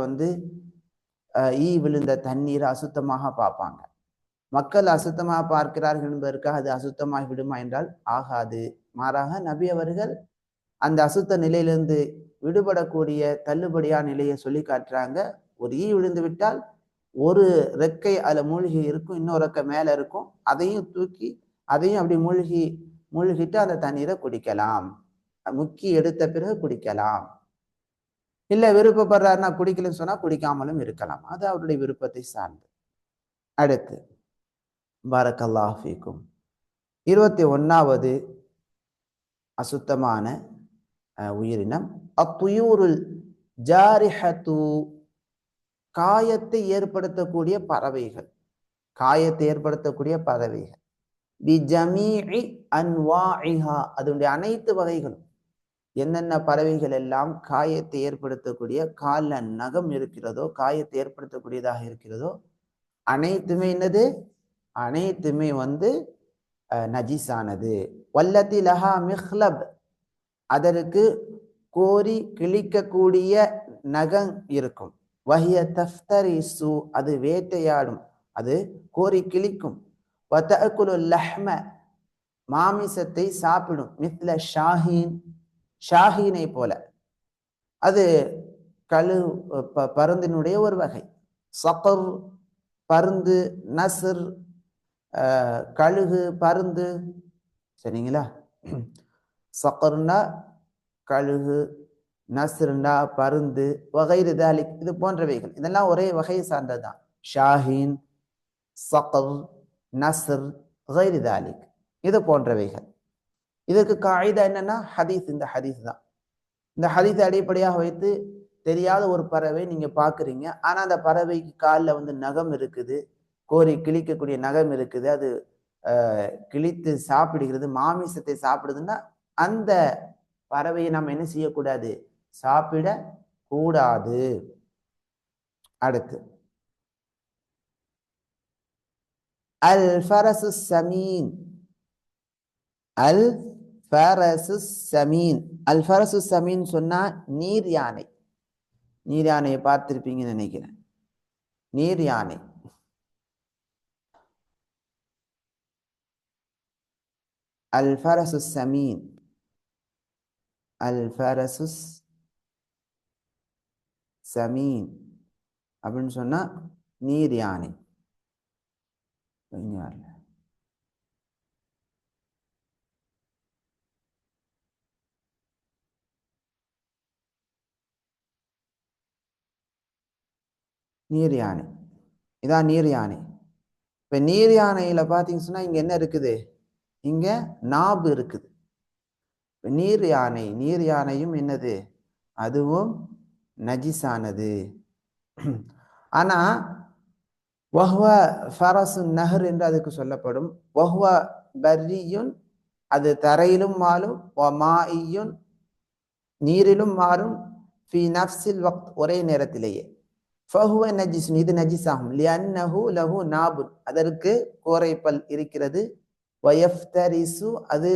ஈ விழுந்த தண்ணீரை அசுத்தமாக பார்ப்பாங்க. மக்கள் அசுத்தமாக பார்க்கிறார்கள் என்பதற்காக அது அசுத்தமாகி விடுமா என்றால் ஆகாது. மாறாக நபி அவர்கள் அந்த அசுத்த நிலையிலிருந்து விடுபடக்கூடிய தள்ளுபடியான நிலையை சொல்லி காட்டுறாங்க. ஒரு ஈ விழுந்து விட்டால் ஒரு ரெக்கை அதில் மூழ்கி இருக்கும், இன்னொரு ரெக்கை மேலே இருக்கும், அதையும் தூக்கி அதையும் அப்படி மூழ்கிட்டு அந்த தண்ணீரை குடிக்கலாம். முக்கி எடுத்த பிறகு குடிக்கலாம். இல்லை விருப்பப்படுறாருன்னா குடிக்கலன்னு சொன்னா குடிக்காமலும் இருக்கலாம், அது அவருடைய விருப்பத்தை சார்ந்து. அடுத்து பாரக்கல்லாஹு ஃபீக்கும் 21வது அசுத்தமான உயிரினம் அத்துயூருல் ஜாரிஹத்து, காயத்தை ஏற்படுத்தக்கூடிய பறவைகள். பிஜமீஇ அன்வாஇஹா, அதனுடைய அனைத்து வகைகளும். என்னென்ன பறவைகள் எல்லாம் காயத்தை ஏற்படுத்தக்கூடிய கால்ல நகம் இருக்கிறதோ, காயத்தை ஏற்படுத்தக்கூடியதாக இருக்கிறதோ, அனைத்துமே என்னது? அனைத்துமே நஜீஸானது. வல்லத்தி லஹா மிஹ்லப், அதற்கு கோரி கிழிக்கக்கூடிய நகம் இருக்கும். வஹிய தஃப்தரிசு, அது வேட்டையாடும், அது கோரி கிழிக்கும். வதஅகுலுல் லஹ்ம, மாமிசத்தை சாப்பிடும். மித்ல ஷாஹீன், ஷாஹீனை போல. அது பருந்தினுடைய ஒரு வகை. சக்கர் பருந்து, நஸ்ர் கழுகு பருந்து, சரிங்களா? சக்கர்னா கழுகு, நஸ்ருண்டா பருந்து, வகைரு தாலிக் இது போன்றவைகள், இதெல்லாம் ஒரே வகையை சார்ந்ததுதான். ஷாஹீன், சக்கர், நஸ்ர், கைரு தாலிக் இது போன்றவைகள். இதற்கு காயிதா என்னன்னா ஹதீஸ், இந்த ஹதீஸ் தான். இந்த ஹதீஸை அடிப்படையாக வைத்து தெரியாத ஒரு பறவை நீங்க பாக்குறீங்க, ஆனா அந்த பறவைக்கு காலில் வந்து நகம் இருக்குது, கோரி கிழிக்கக்கூடிய நகம் இருக்குது, அது கிழித்து சாப்பிடுகிறது, மாமிசத்தை சாப்பிடுதுன்னா அந்த பறவையை நம்ம என்ன செய்யக்கூடாது? சாப்பிட கூடாது. அடுத்து அல் ஃபரசு சமீன். அல் ஃபரசு சமீன். அல் ஃபரசு சமீன் சொன்னா நீர் யானை. நீர் யானையை பார்த்திருப்பீங்கன்னு நினைக்கிறேன். நீர் யானை. அல் ஃபரசு சமீன். அல் ஃபரசு சமீன் அப்படின்னு சொன்னா நீர் யானை. நீர் யானை, இதான் நீர் யானை. இப்ப நீர் யானையில பாத்தீங்கன்னு சொன்னா இங்க என்ன இருக்குது? இங்க நாபு இருக்குது. நீர் யானை, நீர் யானையும் என்னது? அதுவும் நஜிஸானது. ஆனா வஹ்வ ஃபரசு நஹர் என்று அதுக்கு சொல்லப்படும். வஹ்வ பர்ரியுன், அது தரையிலும் மாறும், வமாஇயுன் நீரிலும் மாறும், ஃபி நஃப்ஸில் வக்த் ஒரே நேரத்திலேயே. ஃபஹுவ நஜிஸ், இது நஜிஸாகும். லிஅன்னஹு லஹு நாபுன், அதற்கு கோரைப்பல் இருக்கிறது. வயஃப்தரிசு, அது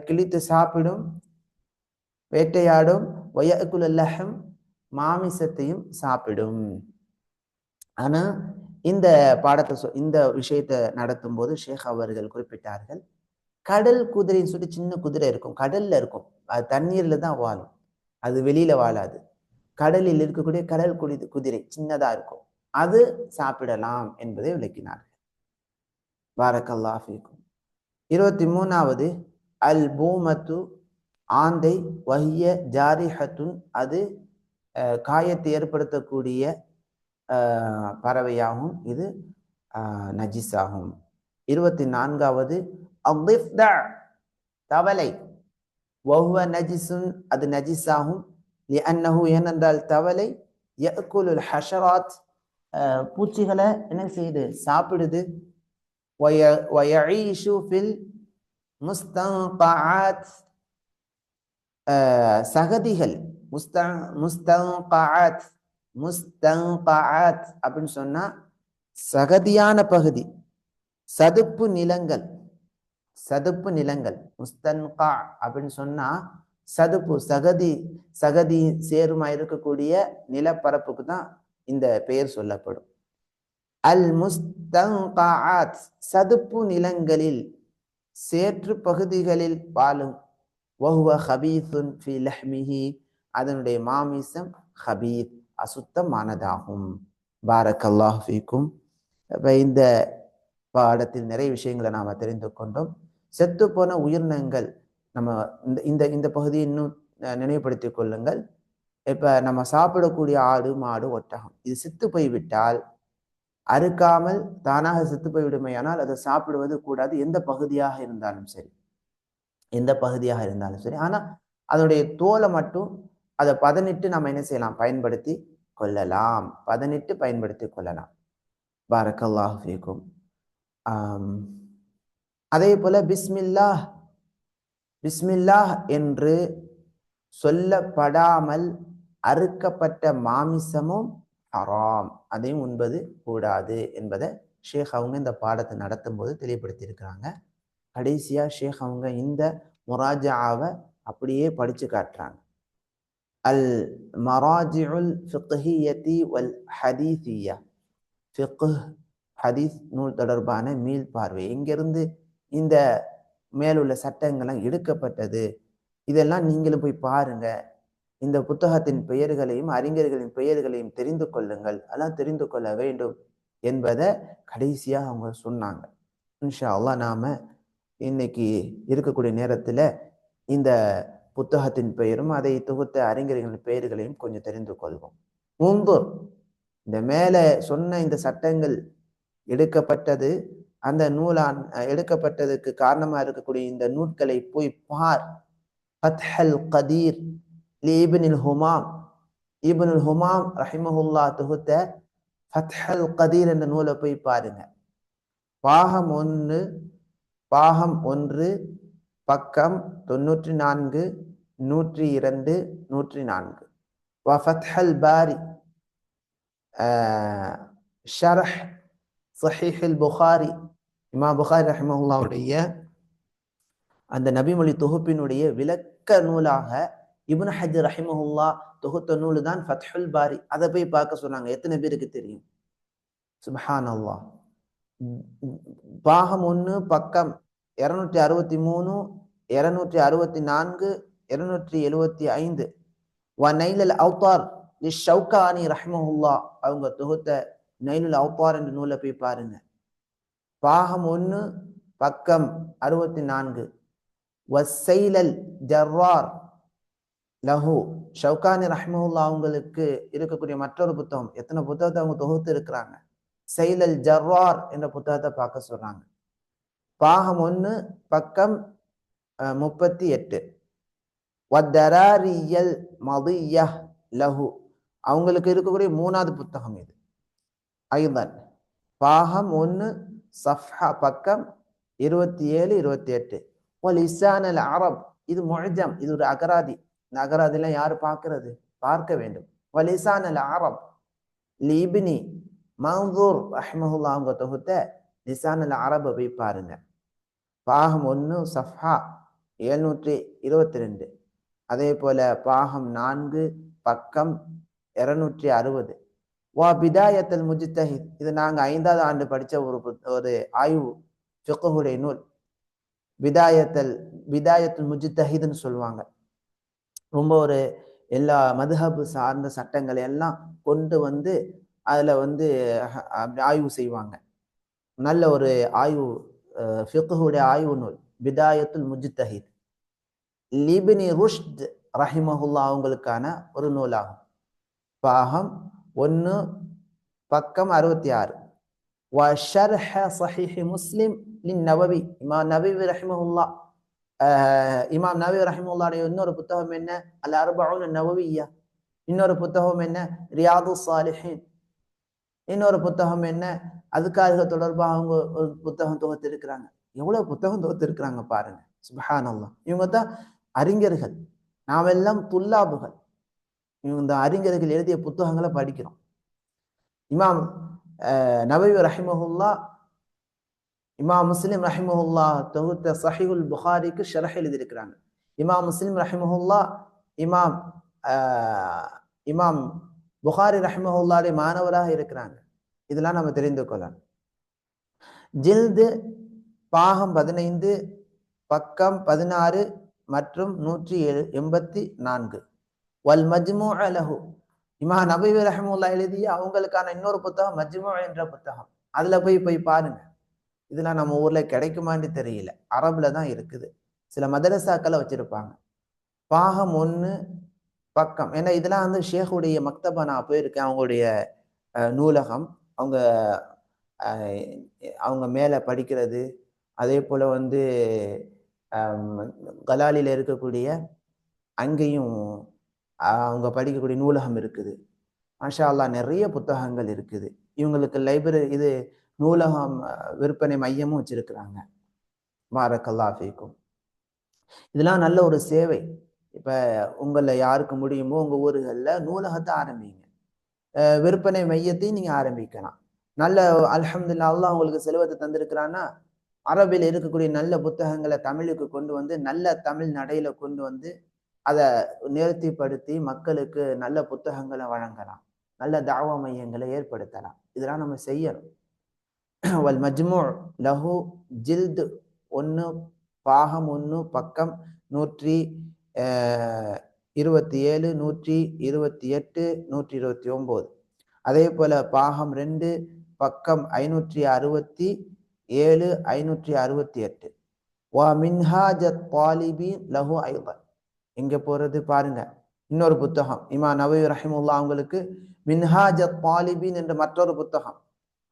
கிழித்து சாப்பிடும், வேட்டையாடும். வயஅகுலு லஹம், மாமிசத்தையும் சாப்பிடும். ஆனா இந்த பாடத்தை இந்த விஷயத்தை நடத்தும் போது ஷேக் அவர்கள் குறிப்பிட்டார்கள், கடல் குதிரைன்னு சொல்லி சின்ன குதிரை இருக்கும், கடல்ல இருக்கும், அது தண்ணீர்ல தான் வாழும், அது வெளியில வாழாது. கடலில் இருக்கக்கூடிய கடல் குதிரை சின்னதா இருக்கும், அது சாப்பிடலாம் என்பதை விளக்கினார்கள். பாரக்கல்லாஹு ஃபீக்கும். 23வது அல் பூமத்து, ஆந்தை. வஹிய ஜாரிஹத்துன், அது காயத்தை ஏற்படுத்தக்கூடிய பறவையாகும், இது நஜிஸாகும். 24வது அல்லிஃப்தா, தவளை. வஹுவ நஜிசுன், அது நஜிஸாகும். லிஅன்னஹு, ஏனென்றால் தவளை யஅகுலுல் ஹஷராத், பூச்சிகளை என்ன செய்யுது? சாப்பிடுது. வயஈஷு ஃபில் முஸ்தன்கஆத், சகதிகள். முஸ்தன்கஆத், முஸ்தன்கஆத் அப்படின்னு சொன்னா சகதியான பகுதி, சதுப்பு நிலங்கள், சதுப்பு நிலங்கள். முஸ்தன்கா அப்படின்னு சொன்னா சதுப்பு, சகதி சேருமா இருக்கக்கூடிய நிலப்பரப்புக்கு தான் இந்த பெயர் சொல்லப்படும். அல் முஸ்தன்கஆத், சதுப்பு நிலங்களில், சேற்று பகுதிகளில் வாழும். வஹுவ ஹபீசுன் ஃபி லஹ்மிஹி, அதனுடைய மாமிசம் ஹபீத், அசுத்தமானதாகும். பாரக்கல்லாஹு ஃபீக்கும். இந்த பாடத்தில் நிறைய விஷயங்களை நாம தெரிந்து கொண்டோம். செத்து போன உயிரினங்கள், நம்ம இந்த இந்த பகுதியை இன்னும் நினைவுபடுத்திக் கொள்ளுங்கள். இப்ப நம்ம சாப்பிடக்கூடிய ஆடு, மாடு, ஒட்டகம், இது செத்து போய்விட்டால், அறுக்காமல் தானாக செத்து போய்விடுமையானால் அதை சாப்பிடுவது கூடாது, எந்த பகுதியாக இருந்தாலும் சரி, எந்த பகுதியாக இருந்தாலும் சரி. ஆனா அதனுடைய தோலை மட்டும் அதை பதனிட்டு நம்ம என்ன செய்யலாம்? பயன்படுத்தி கொள்ளலாம், பதனிட்டு பயன்படுத்தி கொள்ளலாம். பாரக்கல்லாஹு ஃபீக்கும். அதே போல பிஸ்மில்லாஹ், பிஸ்மில்லாஹ் என்று சொல்லப்படாமல் அறுக்கப்பட்ட மாமிசமும் ஹராம், அதையும் உண்பது கூடாது என்பதை ஷேக் அவங்க இந்த பாடத்தை நடத்தும் போது தெளிவுபடுத்தி இருக்கிறாங்க. கடைசியா ஷேக் அவங்க இந்த முராஜாவை அப்படியே படிச்சு காட்டுறாங்க. அல் மராஜிஉல் ஃபிக்ஹிய்யதி வல் ஹதீஸிய்யா, ஃபிக்ஹ் ஹதீஸ் நூல் தொடர்பான மீள் பார்வை, எங்கிருந்து இந்த மேலுள்ள சட்டங்கள்லாம் எடுக்கப்பட்டது, இதெல்லாம் நீங்களும் போய் பாருங்க, இந்த புத்தகத்தின் பெயர்களையும் அறிஞர்களின் பெயர்களையும் தெரிந்து கொள்ளுங்கள், அதெல்லாம் தெரிந்து கொள்ள வேண்டும் என்பதை கடைசியாக அவங்க சொன்னாங்க. இன்ஷா அல்லாஹ் நாம இன்னைக்கு இருக்கக்கூடிய நேரத்துல இந்த புத்தகத்தின் பெயரும் அதை தொகுத்த அறிஞர்களின் பெயர்களையும் கொஞ்சம் தெரிந்து கொள்வோம். முன்புர் இந்த மேல சொன்ன இந்த சட்டங்கள் எடுக்கப்பட்டது, அந்த நூலான் எடுக்கப்பட்டதுக்கு காரணமா இருக்கக்கூடிய இந்த நூல்களை போய் பார். ஃபத்ஹல் கதீர் இப்னுல் ஹுமாம், இப்னுல் ஹுமாம் ரஹிமஹுல்லா தொகுத்த ஃபத்ஹல் கதீர் என்ற நூலை போய் பாருங்க. பாகம் 1 பக்கம் 94, 102, 104. வஃபத்ஹல் பாரி ஷரஹ் ஸஹீஹுல் புகாரி, இமாம் புகாரி ரஹிமஹுல்லாவுடைய அந்த நபிமொழி தொகுப்பினுடைய விளக்க நூலாக இப்னு ஹஜர் ரஹிமஹுல்லா தொகுத்த நூல் தான் ஃபத்ஹுல் பாரி. அதை போய் பார்க்க சொன்னாங்க. எத்தனை பேருக்கு தெரியும்? சுப்ஹானல்லாஹ். பாகம் 1 பக்கம் 263, 264, 275. வநைலுல் அவ்தார் லிஷௌகானி ரஹ்மஹுல்லா அவங்க தொகுத்த நைலுல் அவ்தார் என்ற நூலை போய் பாருங்க. பாகம் 1 பக்கம் 64. வஸைலல் ஜர்ரார் லஹு ஷௌகானி ரஹ்மஹுல்லா அவங்களுக்கு இருக்கக்கூடிய மற்றொரு புத்தகம். எத்தனை புத்தகத்தை அவங்க தொகுத்து இருக்கிறாங்க? சைலல் ஜர்ரார் என்ற புத்தகத்தை பார்க்க சொல்றாங்க. பாகம் 1 பக்கம் 38. வத்தராரியல் மதியஹ் லஹு அவங்களுக்கு இருக்கக்கூடிய 3வது புத்தகம் இது. ஐதன் பாகம் 1 சஃப்ஹா பக்கம் 27, 28. வலிசான் அல் அரப், இது முஅஜம், இது ஒரு அகராதி. இந்த அகராதிலாம் யாரு பார்க்கிறது? பார்க்க வேண்டும். வலிசான் அல் அரப் லிப்னி மன்சூர் ரஹ்மஹுல்லா அவங்க தொகுத்த லிசான் அல் அரபை போய் பாருங்க. பாகம் 1 சஃப்ஹா 722. அதே போல பாகம் 4 பக்கம் 260. வா பிதாயத்துல் முஜ்தஹித், இது நாங்க 5வது ஆண்டு படிச்ச ஒரு ஆய்வு ஃபிக்ஹுடைய நூல். பிதாயத்துல் முஜ்தஹித்னு சொல்லுவாங்க. ரொம்ப ஒரு எல்லா மதுஹபு சார்ந்த சட்டங்களை எல்லாம் கொண்டு வந்து அதுல ஆய்வு செய்வாங்க. நல்ல ஒரு ஆய்வு, ஃபிக்ஹுடைய ஆய்வு நூல் பிதாயத்துல் முஜ்தஹித். லிப்னி ருஷ்த் ரஹிமஹுல்லா அவங்களுக்கான ஒரு நூலாகும். பாகம் 1 பக்கம் 66. வஷர்ஹ ஸஹீஹ் முஸ்லிம் லின்னவவி, இமாம் நவவி ரஹிமஹுல்லா, இமாம் நவவி ரஹிமஹுல்லாவுடைய இன்னொரு புத்தகம் என்ன? அல் அர்பஊன் நவவிய்யா. இன்னொரு புத்தகம் என்ன? ரியாது ஸாலிஹீன். இன்னொரு புத்தகம் என்ன? அதுக்காக தொடர்பாக அவங்க ஒரு புத்தகம் தொகுத்து இருக்கிறாங்க. எவ்வளவு புத்தகம் தொகுத்து இருக்கிறாங்க பாருங்க. சுப்ஹானல்லாஹ். இவங்க தான் அறிஞர்கள், நாமெல்லாம் துல்லாபுகள். இந்த அறிஞர்கள் எழுதிய புத்தகங்களை படிக்கிறோம். இமாம் நவவி ரஹிமஹுல்லா இமாம் முஸ்லிம் ரஹிமஹுல்லா தொகுத்த ஸஹீஹுல் புகாரிக்கு ஷரஹ் எழுதியிருக்கிறாங்க. இமாம் முஸ்லிம் ரஹிமஹுல்லா இமாம் புகாரி ரஹிமஹுல்லாவுடைய மாணவராக இருக்கிறாங்க. இதெல்லாம் நம்ம தெரிந்து கொள்ளலாம். ஜில்து பாகம் 15 பக்கம் 16 மற்றும் 184. வல் மஜ்மூஅ லஹு, இமாம் நபவி ரஹ்மத்துல்லாஹி எழுதிய அவங்களுக்கான இன்னொரு புத்தகம் மஜ்மூஅ என்ற புத்தகம். அதுல போய் பாருங்க. இதெல்லாம் நம்ம ஊர்ல கிடைக்குமான்னு தெரியல, அரபுல தான் இருக்குது. சில மதரசாக்களை வச்சிருப்பாங்க. பாகம் 1 பக்கம், ஏன்னா இதெல்லாம் ஷேகுடைய மக்தபா நான் போயிருக்கேன், அவங்களுடைய நூலகம். அவங்க மேல படிக்கிறது, அதே போல கலாலில இருக்கக்கூடிய அங்கேயும் அவங்க படிக்கக்கூடிய நூலகம் இருக்குது. மாஷா அல்லாஹ், நிறைய புத்தகங்கள் இருக்குது. இவங்களுக்கு லைப்ரரி, இது நூலகம், விற்பனை மையமும் வச்சிருக்கிறாங்க. பாரக்கல்லாஹ் ஃபீக்கும். இதெல்லாம் நல்ல ஒரு சேவை. இப்ப உங்களை யாருக்கு முடியுமோ உங்க ஊர்களில் நூலகத்தை ஆரம்பிங்க, விற்பனை மையத்தையும் நீங்க ஆரம்பிக்கலாம். நல்ல அல்ஹம்துலில்லாஹ், அல்லாஹ் உங்களுக்கு செல்வத்தை தந்திருக்கிறான்னா, அரபில் இருக்கக்கூடிய நல்ல புத்தகங்களை தமிழுக்கு கொண்டு வந்து, நல்ல தமிழ் நடையில கொண்டு வந்து அதை நேர்த்திப்படுத்தி மக்களுக்கு நல்ல புத்தகங்களை வழங்கலாம், நல்ல தாவா மையங்களை ஏற்படுத்தலாம். இதெல்லாம் நம்ம செய்யணும். வல் மஜ்மூ லஹு ஜில்து 1 பாகம் 1 பக்கம் 100 27, 128, 129. அதே போல பாகம் 2 பக்கம் 567, 568. வா மின்ஹாஜத் தாலிபீன் லஹு ஐதன். எங்க போறது பாருங்க, இன்னொரு புத்தகம் இமாம் நவவி ரஹிமுல்லா அவங்களுக்கு மின்ஹாஜத் தாலிபீன் என்ற மற்றொரு புத்தகம்,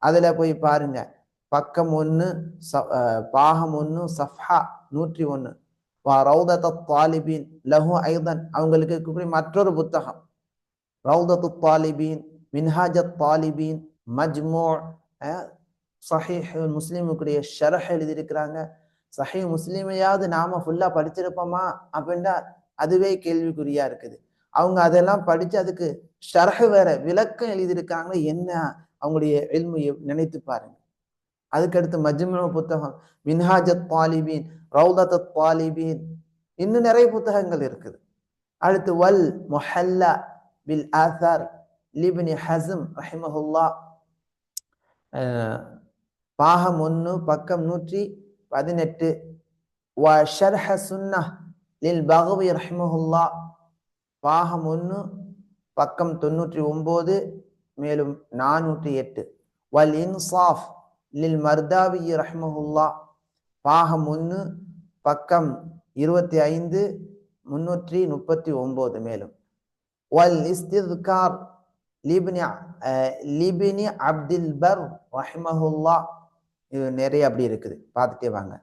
அதுல போய் பாருங்க, பக்கம் 1 பாகம் 1 சஃப்ஹா 101. வா ரௌதத் தாலிபீன் லஹு ஐதன், அவங்களுக்கு மற்றொரு புத்தகம் ரௌதத்து தாலிபீன், மின்ஹாஜத் தாலிபீன், மஜ்மூ சஹீஹ் முஸ்லிமுக்குரிய ஷரஹ் எழுதியிருக்கிறாங்க. சஹீஹ் முஸ்லிமையாவது நாம ஃபுல்லா படிச்சிருப்போமா அப்படின்னா அதுவே கேள்விக்குறியா இருக்குது. அவங்க அதெல்லாம் படிச்சு அதுக்கு ஷரஹ் வேற விளக்கம் எழுதியிருக்காங்க. என்ன அவங்களுடைய இல்மு நினைத்து பாருங்க. அதுக்கடுத்து மஜ்மூ புத்தகம், மின்ஹாஜத் தாலிபீன், ரௌதத் தாலிபீன், இன்னும் நிறைய புத்தகங்கள் இருக்குது. அடுத்து வல் முஹல்லா பில் ஆசார் லிப்னி ஹஸ்ம் ரஹிமஹுல்லா, பாகம் 1 பக்கம் 118. வ ஷர்ஹ சுன்னஹ் லில் பகவி ரஹிமஹுல்லா, பாகம் 1 பக்கம் 99 மேலும் 408. வல் இன்சாஃப் லில் மர்தாவி ரஹிமஹுல்லா, பாகம் 1 பக்கம் 25 339 மேலும். வல் இஸ்தித்கார் லிப்னி அப்துல் பர் ரஹிமஹுல்லா, இது நிறைய அப்படி இருக்குது, பார்த்துட்டே வாங்க.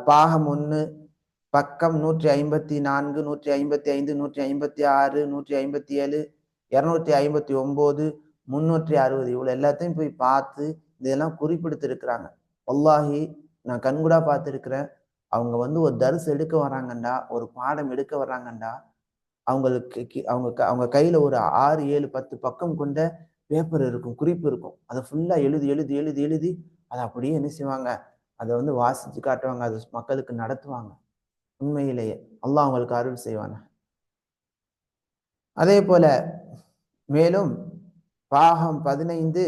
பாகம் 1 பக்கம் 154, 155, 156, 157, 259, 360, இவ்வளவு எல்லாத்தையும் போய் பார்த்து இதெல்லாம் குறிப்பிடுத்திருக்கிறாங்க. வல்லாஹி நான் கண்கூடா பார்த்துருக்கிறேன். அவங்க ஒரு தர்ஸ் எடுக்க வராங்கண்டா, ஒரு பாடம் எடுக்க வர்றாங்கண்டா, அவங்க கையில ஒரு 6, 7, 10 பக்கம் கொண்ட பேப்பர் இருக்கும், குறிப்பு இருக்கும். அதை ஃபுல்லா எழுதி எழுதி எழுதி எழுதி அதை அப்படியே என்ன செய்வாங்க, அதை வாசிச்சு காட்டுவாங்க, அது மக்களுக்கு நடத்துவாங்க. உண்மையிலேயே அல்லாஹ் அவங்களுக்கு அருள் செய்வாங்க. அதே போல மேலும் பாகம் 15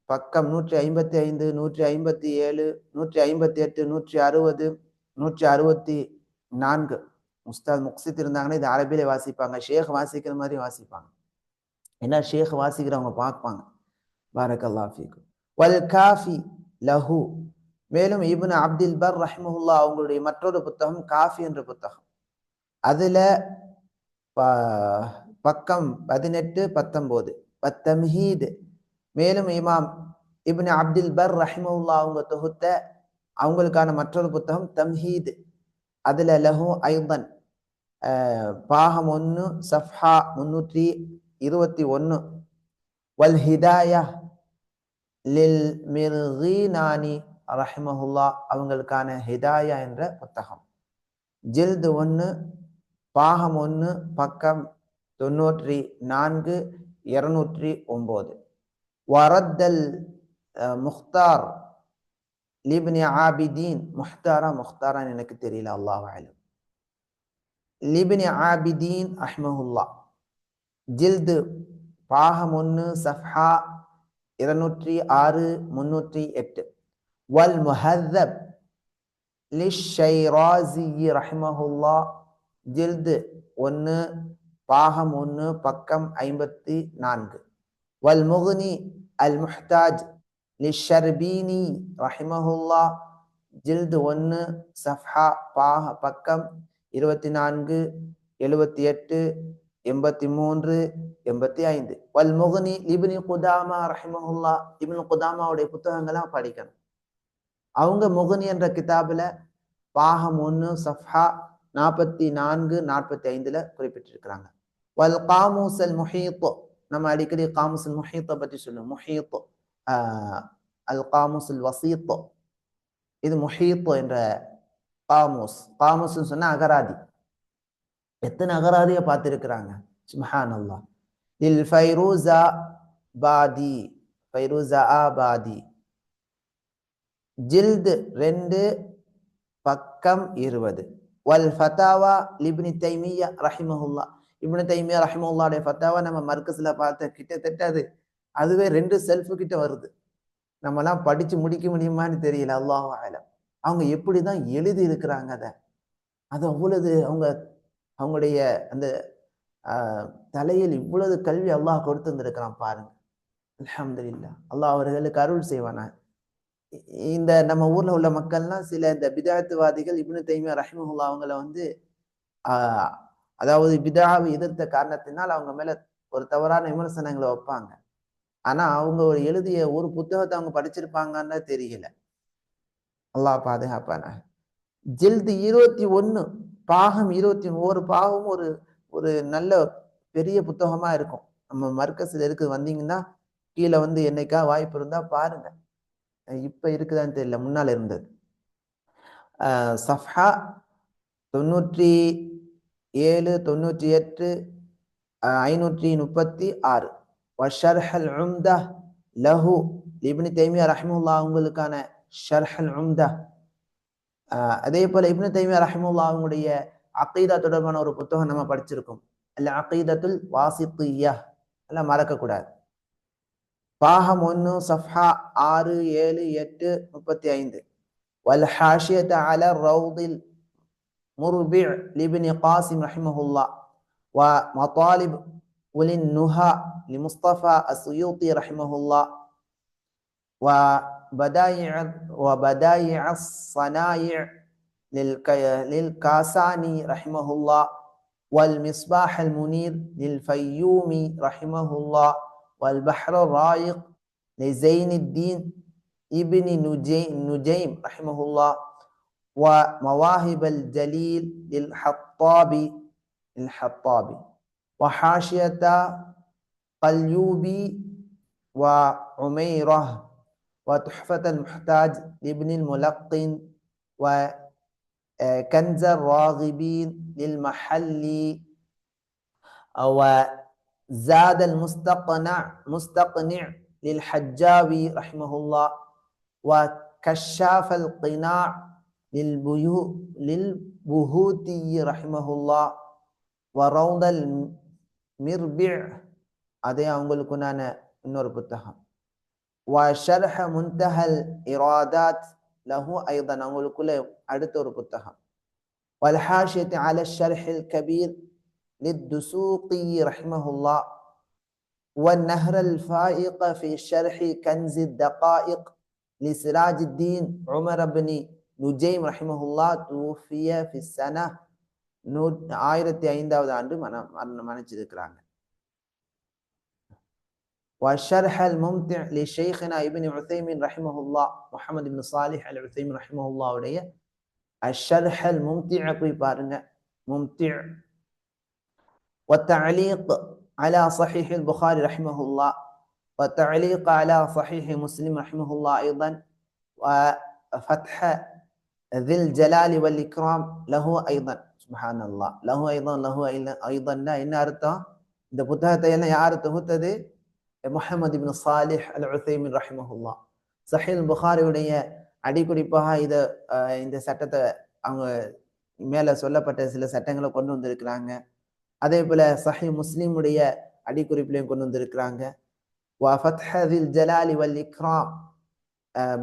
பக்கம் 155, 157, 158, 160, 164. உஸ்தாத் முக்சித் இருந்தாங்கன்னா இது அரபியிலே வாசிப்பாங்க, ஷேக் வாசிக்கிற மாதிரி வாசிப்பாங்க. ஏன்னா ஷேக் வாசிக்கிறவங்க பார்ப்பாங்க. பாரக்கல்லாஹு ஃபீக்கும். வல் காஃபி லஹு, மேலும் இப்னு அப்துல் பர் ரஹிமஹுல்லா அவங்களுடைய மற்றொரு புத்தகம் காஃபி என்ற புத்தகம், அதுல பக்கம் 18, 19. தம்ஹீத், மேலும் இமாம் இப்னு அப்துல் பர் ரஹிமஹுல்லா அவங்க தொகுத்த அவங்களுக்கான மற்றொரு புத்தகம் தம்ஹீத், அதுல லஹு ஐதன், பாகம் 1 சஃப்ஹா 321. வல் ஹிதாயா லில் மிர்கீனானி ரஹிமஹுல்லா, அவங்களுக்கான ஹிதாயா என்ற புத்தகம், ஜில்து 1, பாகம் 1 பக்கம் 94, 209. வரத்தல் முக்தார் லிப்னி ஆபிதீன், முக்தாரான்னு எனக்கு தெரியல, அல்லாஹ் அலம், லிப்னி ஆபிதீன் ரஹ்மஹுல்லா, ஜில்து பாகம் 1 சஃப்ஹா 206, 308. வல் முஹத்தப் லிஷ்ஷைராஸி ரஹ்மஹுல்லா, ஜில்து 1 பாகம் 1 பக்கம் 54. வல் முக்னி அல் முஹ்தாஜ் லிஷ்ஷர்பீனி ரஹ்மஹுல்லா, ஜில்து 1 சஃப்ஹா பக்கம் 24, 78, 83, 85. வல் முக்னி இப்னு குதாமா ரஹிமஹுல்லா, இப்னு குதாமாவுடைய புத்தகங்கள்லாம் படிக்கணும். அவங்க முக்னி என்ற கிதாபுல பாகம் 1 சஃப்ஹா 44, 45 குறிப்பிட்டிருக்கிறாங்க. வல் காமூஸ் அல் முஹீத், நம்ம அடிக்கடி காமூஸ் அல் முஹீத்தை பற்றி சொல்லுவோம். முஹீத், அல் காமூஸ் அல் வசீத், இது முஹீத் என்ற காமூஸ். காமூஸ்ன்னு சொன்னா அகராதி. எத்தனை அகராதியை பார்த்திருக்கிறாங்க, சுப்ஹானல்லாஹ். லில் ஃபைரூஸா பாதி, ஃபைரூஸா ஆபாதி, ஜில்து 2 பக்கம் 20. வல் ஃபதாவா லிப்னி தைமிய்யா ரஹிமஹுல்லா, இப்னு தைமிய்யா ரஹிமஹுல்லாவுடைய ஃபதாவா நம்ம மர்கஸ்ல பார்த்த கிட்டத்தட்ட அதுவே 2 செல்ஃபு கிட்ட வருது. நம்மலாம் படிச்சு முடிக்க முடியுமான்னு தெரியல, அல்லாஹு அலம். அவங்க எப்படிதான் எழுதி இருக்கிறாங்க, அது அவ்வளவு அவங்களுடைய அந்த தலையில் இவ்வளவு கல்வி அல்லாஹ் கொடுத்திருந்திருக்கிறான் பாருங்க. அல்ஹம்துலில்லாஹ். அல்லாஹ் அவர்களுக்கு அருள் செய்வானா. இந்த நம்ம ஊர்ல உள்ள மக்கள்லாம் சில இந்த பிதாத்துவாதிகள் இப்னு தைமியா ரஹிமஹுல்லாஹ் அவங்கள வந்து ஆஹ் அதாவது பிதாவை எதிர்த்த காரணத்தினால் அவங்க மேல ஒரு தவறான விமர்சனங்களை வைப்பாங்க. ஆனா அவங்க ஒரு எழுதிய ஒரு புத்தகத்தை அவங்க படிச்சிருப்பாங்கன்னு தெரியல. அல்லாஹ் பாதுகாப்பான. ஜில்து 21 பாகம் 21 பாகம் ஒரு ஒரு நல்ல பெரிய புத்தகமா இருக்கும். நம்ம மர்கஸ்ல இருக்கு, வந்தீங்கன்னா கீழே வந்து என்னைக்கா வாய்ப்பு இருந்தா பாருங்க. இப்ப இருக்குதான்னு தெரியல, முன்னால இருந்தது. சஃப்ஹா 97, 98, 536. வஷர்ஹல் உம்தா லஹு இப்னு தைமியா ரஹ்மத்துல்லாஹ் அவங்களுக்கான ஷர்ஹல் உம்தா. அதே போல இப்னு தைமியா ரஹ்மத்துல்லாஹ் அவங்களுடைய அகீதா தொடர்பான ஒரு புத்தகம் நம்ம படிச்சிருக்கோம், அல் அகீதத்துல் வாசித்திய்யா. எல்லாம் மறக்க கூடாது. பாகம் 1 சஃப்ஹா 6, 7, 8, 35. வல் ஹாஷியத அலா ரௌதில் முர்பி' லிப்னி காசிம் ரஹிமஹுல்லாஹ் வ மதாலிப் உலின் நுஹா لمصطفى السيوطي رحمه الله وبدايع الصنايع للكاساني رحمه الله والمصباح المنير للفيومي رحمه الله والبحر الرايق لزين الدين ابن نجيم رحمه الله ومواهب الجليل للحطابي وحاشية قليوبي وعميرة وتحفة المحتاج لابن الملقن وكنز الراغبين للمحلي وزاد المستقنع للحجاوي رحمه الله وكشاف القناع للبهوتي رحمه الله وروض المربع அதே அவங்களுக்குனான இன்னொரு புத்தகம். وشرح منتهى الإرادات له أيضا அவங்களுக்குள்ள அடுத்த ஒரு புத்தகம். والحاشية على الشرح الكبير للدسوقي رحمه الله والنهر الفائق في شرح كنز الدقائق لسراج الدين عمر بن نجيم رحمه الله توفي في السنة 1005 ஆண்டு மரணம் அடைஞ்சிருக்கிறாங்க. والشرح الممتع لشيخنا ابن عثيمين رحمه الله محمد بن صالح العثيمين رحمه الله உடைய الشرح الممتع போய் பாருங்க, ممتع. والتعليق على صحيح البخاري رحمه الله والتعليق على صحيح مسلم رحمه الله أيضا وفتح ذي الجلال والإكرام له أيضا. سبحان الله. له أيضا என்ன அர்த்தம்? இந்த புத்தகத்தை எல்லாம் யார் தொகுத்தது? முஹம்மது இப்னு சாலிஹ் அல் உதைமின் ரஹிமஹுல்லாஹ். சஹீஹ் புகாரியுடைய அடிக்குறிப்பாக இந்த சட்டத்தை அவங்க மேல சொல்லப்பட்ட சில சட்டங்களை கொண்டு வந்திருக்கிறாங்க. அதே போல சஹீஹ் முஸ்லிமுடைய அடிக்குறிப்பிலையும் கொண்டு வந்திருக்கிறாங்க. வஃத்ஹில் ஜலாலி வல் இக்ராம்,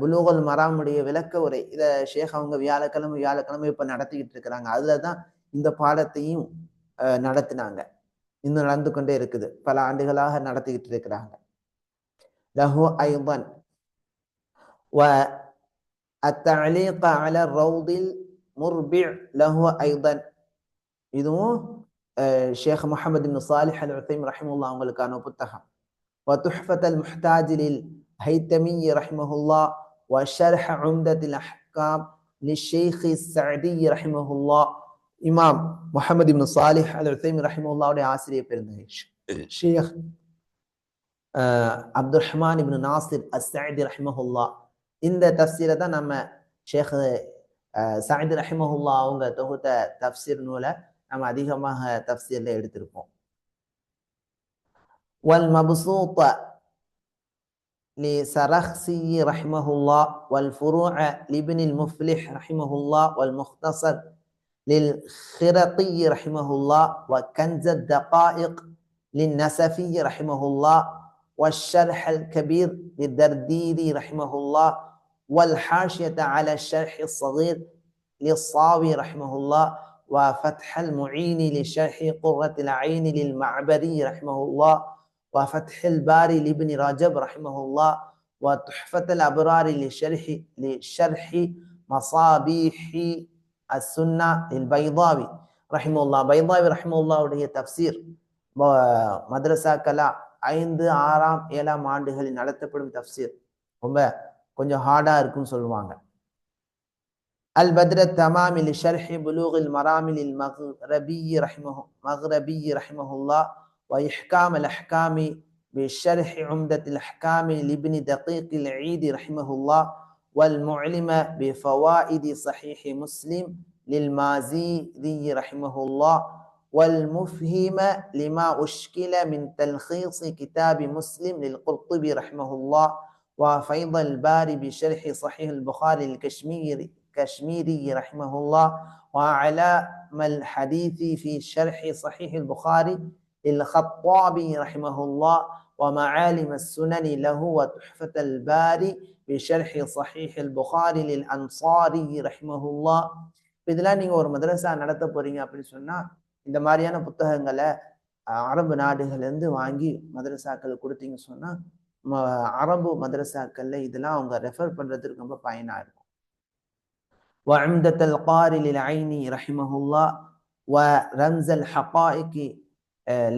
புலூகுல் மராமுடைய விளக்க உரை. இதை ஷேக் அவங்க வியாழக்கிழமை இப்ப நடத்திக்கிட்டு இருக்கிறாங்க. அதுலதான் இந்த பாடத்தையும் நடத்தினாங்க. இன்னும் நடந்து கொண்டே இருக்குது, பல ஆண்டுகளாக நடத்திக்கிட்டு இருக்கிறாங்க. லஹு ஐதன் வ அத்தஅலீக அலா ரௌதில் முர்பி' லஹு ஐதன். இதுவும் ஷேக் முஹம்மது இப்னு சாலிஹ் அல் உதைமின் ரஹிமஹுல்லாஹ் அவங்களுக்கான புத்தகம். வ துஹ்ஃபத்துல் முஹ்தாஜ் லில் ஹைத்தமி ரஹிமஹுல்லாஹ் வ ஷர்ஹ் உம்தத்துல் அஹ்காம் லிஷேக் ஸஅதி ரஹிமஹுல்லாஹ். இமாம் முஹம்மது இப்னு சாலிஹ் அல் உதைமின் ரஹிமஹுல்லாஹ்வுடைய ஆசிரியர் பெருந்தகை ஷேக் அப்துல் ரஹ்மான் இப்னு நாசிர் அஸ்-ஸஅதி ரஹிமஹுல்லாஹ். இந்த தஃப்சீரை தான் நம்ம ஷேக் ஸஅதி ரஹிமஹுல்லாஹ் அவங்க தொகுத்த தஃப்சீர் நூலை நம்ம அதிகமாக தஃப்சீர்ல எடுத்திருப்போம். வல் மப்சூத் لسرخسي رحمه الله والفروع لابن المفلح رحمه الله والمختصر للخرقي رحمه الله وكنز الدقائق للنسفي رحمه الله والشرح الكبير للدرديري رحمه الله والحاشية على الشرح الصغير للصاوي رحمه الله وفتح المعين لشرح قرة العين للمعبري رحمه الله وفتح الباري لابن رجب رحمه الله وتحفة الأبرار لشرح مصابيح السنة للبيضاوي رحمه الله. பைதாவி ரஹ்மத்துல்லாஹுடைய தப்சீர் மதரசாக்களா 5, 6, 7 ஆண்டுகளில் நடத்தப்படும் தப்சீர் ரொம்ப கொஞ்சம் ஹார்டா இருக்குன்னு சொல்லுவாங்க. البدر التمام لشرح بلوغ المرام للمغربي رحمه الله وإحكام الأحكام بشرح عمدة الأحكام لابن دقيق العيد رحمه الله والمعلم بفوائد صحيح مسلم للمازيري رحمه الله والمفهم لما أشكل من تلخيص كتاب مسلم للقرطبي رحمه الله وفيض الباري بشرح صحيح البخاري الكشميري رحمه الله وأعلام الحديث في شرح صحيح البخاري للخطابي رحمه الله ومعالم السنن له وتحفة الباري بشرح صحيح البخاري للأنصاري رحمه الله. இதெல்லாம் நீங்க ஒரு மதரசா நடத்த போறீங்க அப்படின்னு சொன்னா இந்த மாதிரியான புத்தகங்களை அரபு நாடுகள்லேருந்து வாங்கி மதரசாக்களுக்கு கொடுத்தீங்கன்னு சொன்னா அரபு மதரசாக்கள்ல இதெல்லாம் அவங்க ரெஃபர் பண்றதுக்கு ரொம்ப பயனா இருக்கும். وعمدة القاري للعيني رحمه الله ورمز الحقائق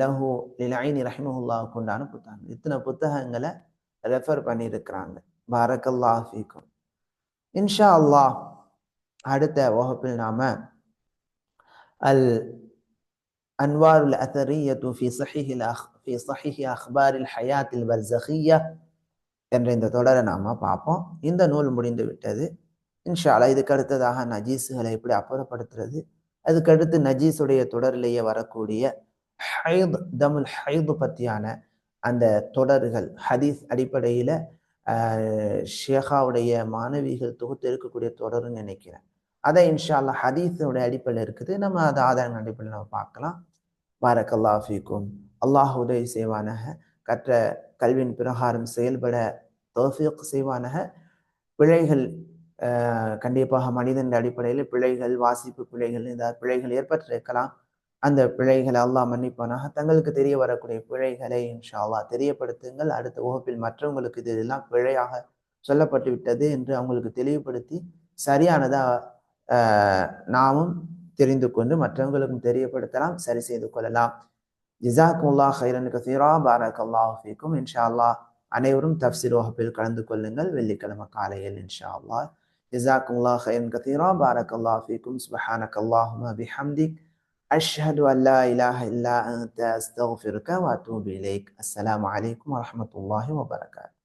له للعيني رحمه الله கொண்டான புத்தகம். இத்தனை புத்தகங்களை ரெஃபர் பண்ணியிருக்கிறாங்க. பாரக்கல்லாஹு ஃபீக்கும். இன்ஷா அல்லாஹ் அடுத்த வகுப்பில் நாம அல் அன்வாருல் அத்தரிய்யத்து ஃபி ஸஹீஹ் அக்பாரில் ஹயாத்தில் பர்ஸகிய்யா என்ற இந்த தொடரை நாம பார்ப்போம். இந்த நூல் முடிந்து விட்டது. இன்ஷா அல்லாஹ் இதுக்கு அடுத்ததாக நஜீஸுகளை எப்படி அப்புறப்படுத்துறது, அதுக்கடுத்து நஜீஸுடைய தொடரிலேயே வரக்கூடிய ஹைத் தமுல் ஹைது பற்றியான அந்த தொடர்கள் ஹதீஸ் அடிப்படையில் ஷேகாவுடைய மாணவிகள் தொகுத்து இருக்கக்கூடிய தொடர்னு நினைக்கிறேன். அதை இன்ஷா அல்லாஹ் ஹதீஸுடைய அடிப்படையில் இருக்குது. நம்ம அதை ஆதார அடிப்படையில் நம்ம பார்க்கலாம். பாரக்கல்லாஹு ஃபீக்கும். அல்லாஹ் உதவி செய்வானக, கற்ற கல்வியின் பிரகாரம் செயல்பட தௌஃபீக் செய்வானக. பிழைகள் கண்டிப்பாக மனிதன் அடிப்படையில் பிழைகள், வாசிப்பு பிழைகள், இந்த பிழைகள் ஏற்பட்டிருக்கலாம். அந்த பிழைகளை அல்லாஹ் மன்னிப்பானாக. தங்களுக்கு தெரிய வரக்கூடிய பிழைகளை இன்ஷா அல்லாஹ் தெரியப்படுத்துங்கள். அடுத்த வகுப்பில் மற்றவங்களுக்கு இதெல்லாம் பிழையாக சொல்லப்பட்டு விட்டது என்று அவங்களுக்கு தெளிவுபடுத்தி சரியானதா நாமும் தெரிந்து கொண்டு மற்றவங்களுக்கும் தெரியப்படுத்தலாம், சரி செய்து கொள்ளலாம். ஜஸாக்குமுல்லாஹ் கைரன் கஸீரா. பாரக்கல்லாஹு ஃபீக்கும். இன்ஷா அல்லாஹ் அனைவரும் தஃப்ஸீர் வகுப்பில் கலந்து கொள்ளுங்கள் வெள்ளிக்கிழமை காலையில் இன்ஷா அல்லாஹ். ஜஸாக்குமுல்லாஹ் கைரன் கஸீரா. பாரக்கல்லாஹு ஃபீக்கும். சுப்ஹானக்கல்லாஹும்ம பிஹம்திக் அஷ்ஹது அன் லா இலாஹ இல்லா அன்த அஸ்தக்ஃபிருக வ அத்தூபு இலைக். அஸ்ஸலாமு அலைக்கும் வரஹ்மத்துல்லாஹி வபரகாத்துஹு.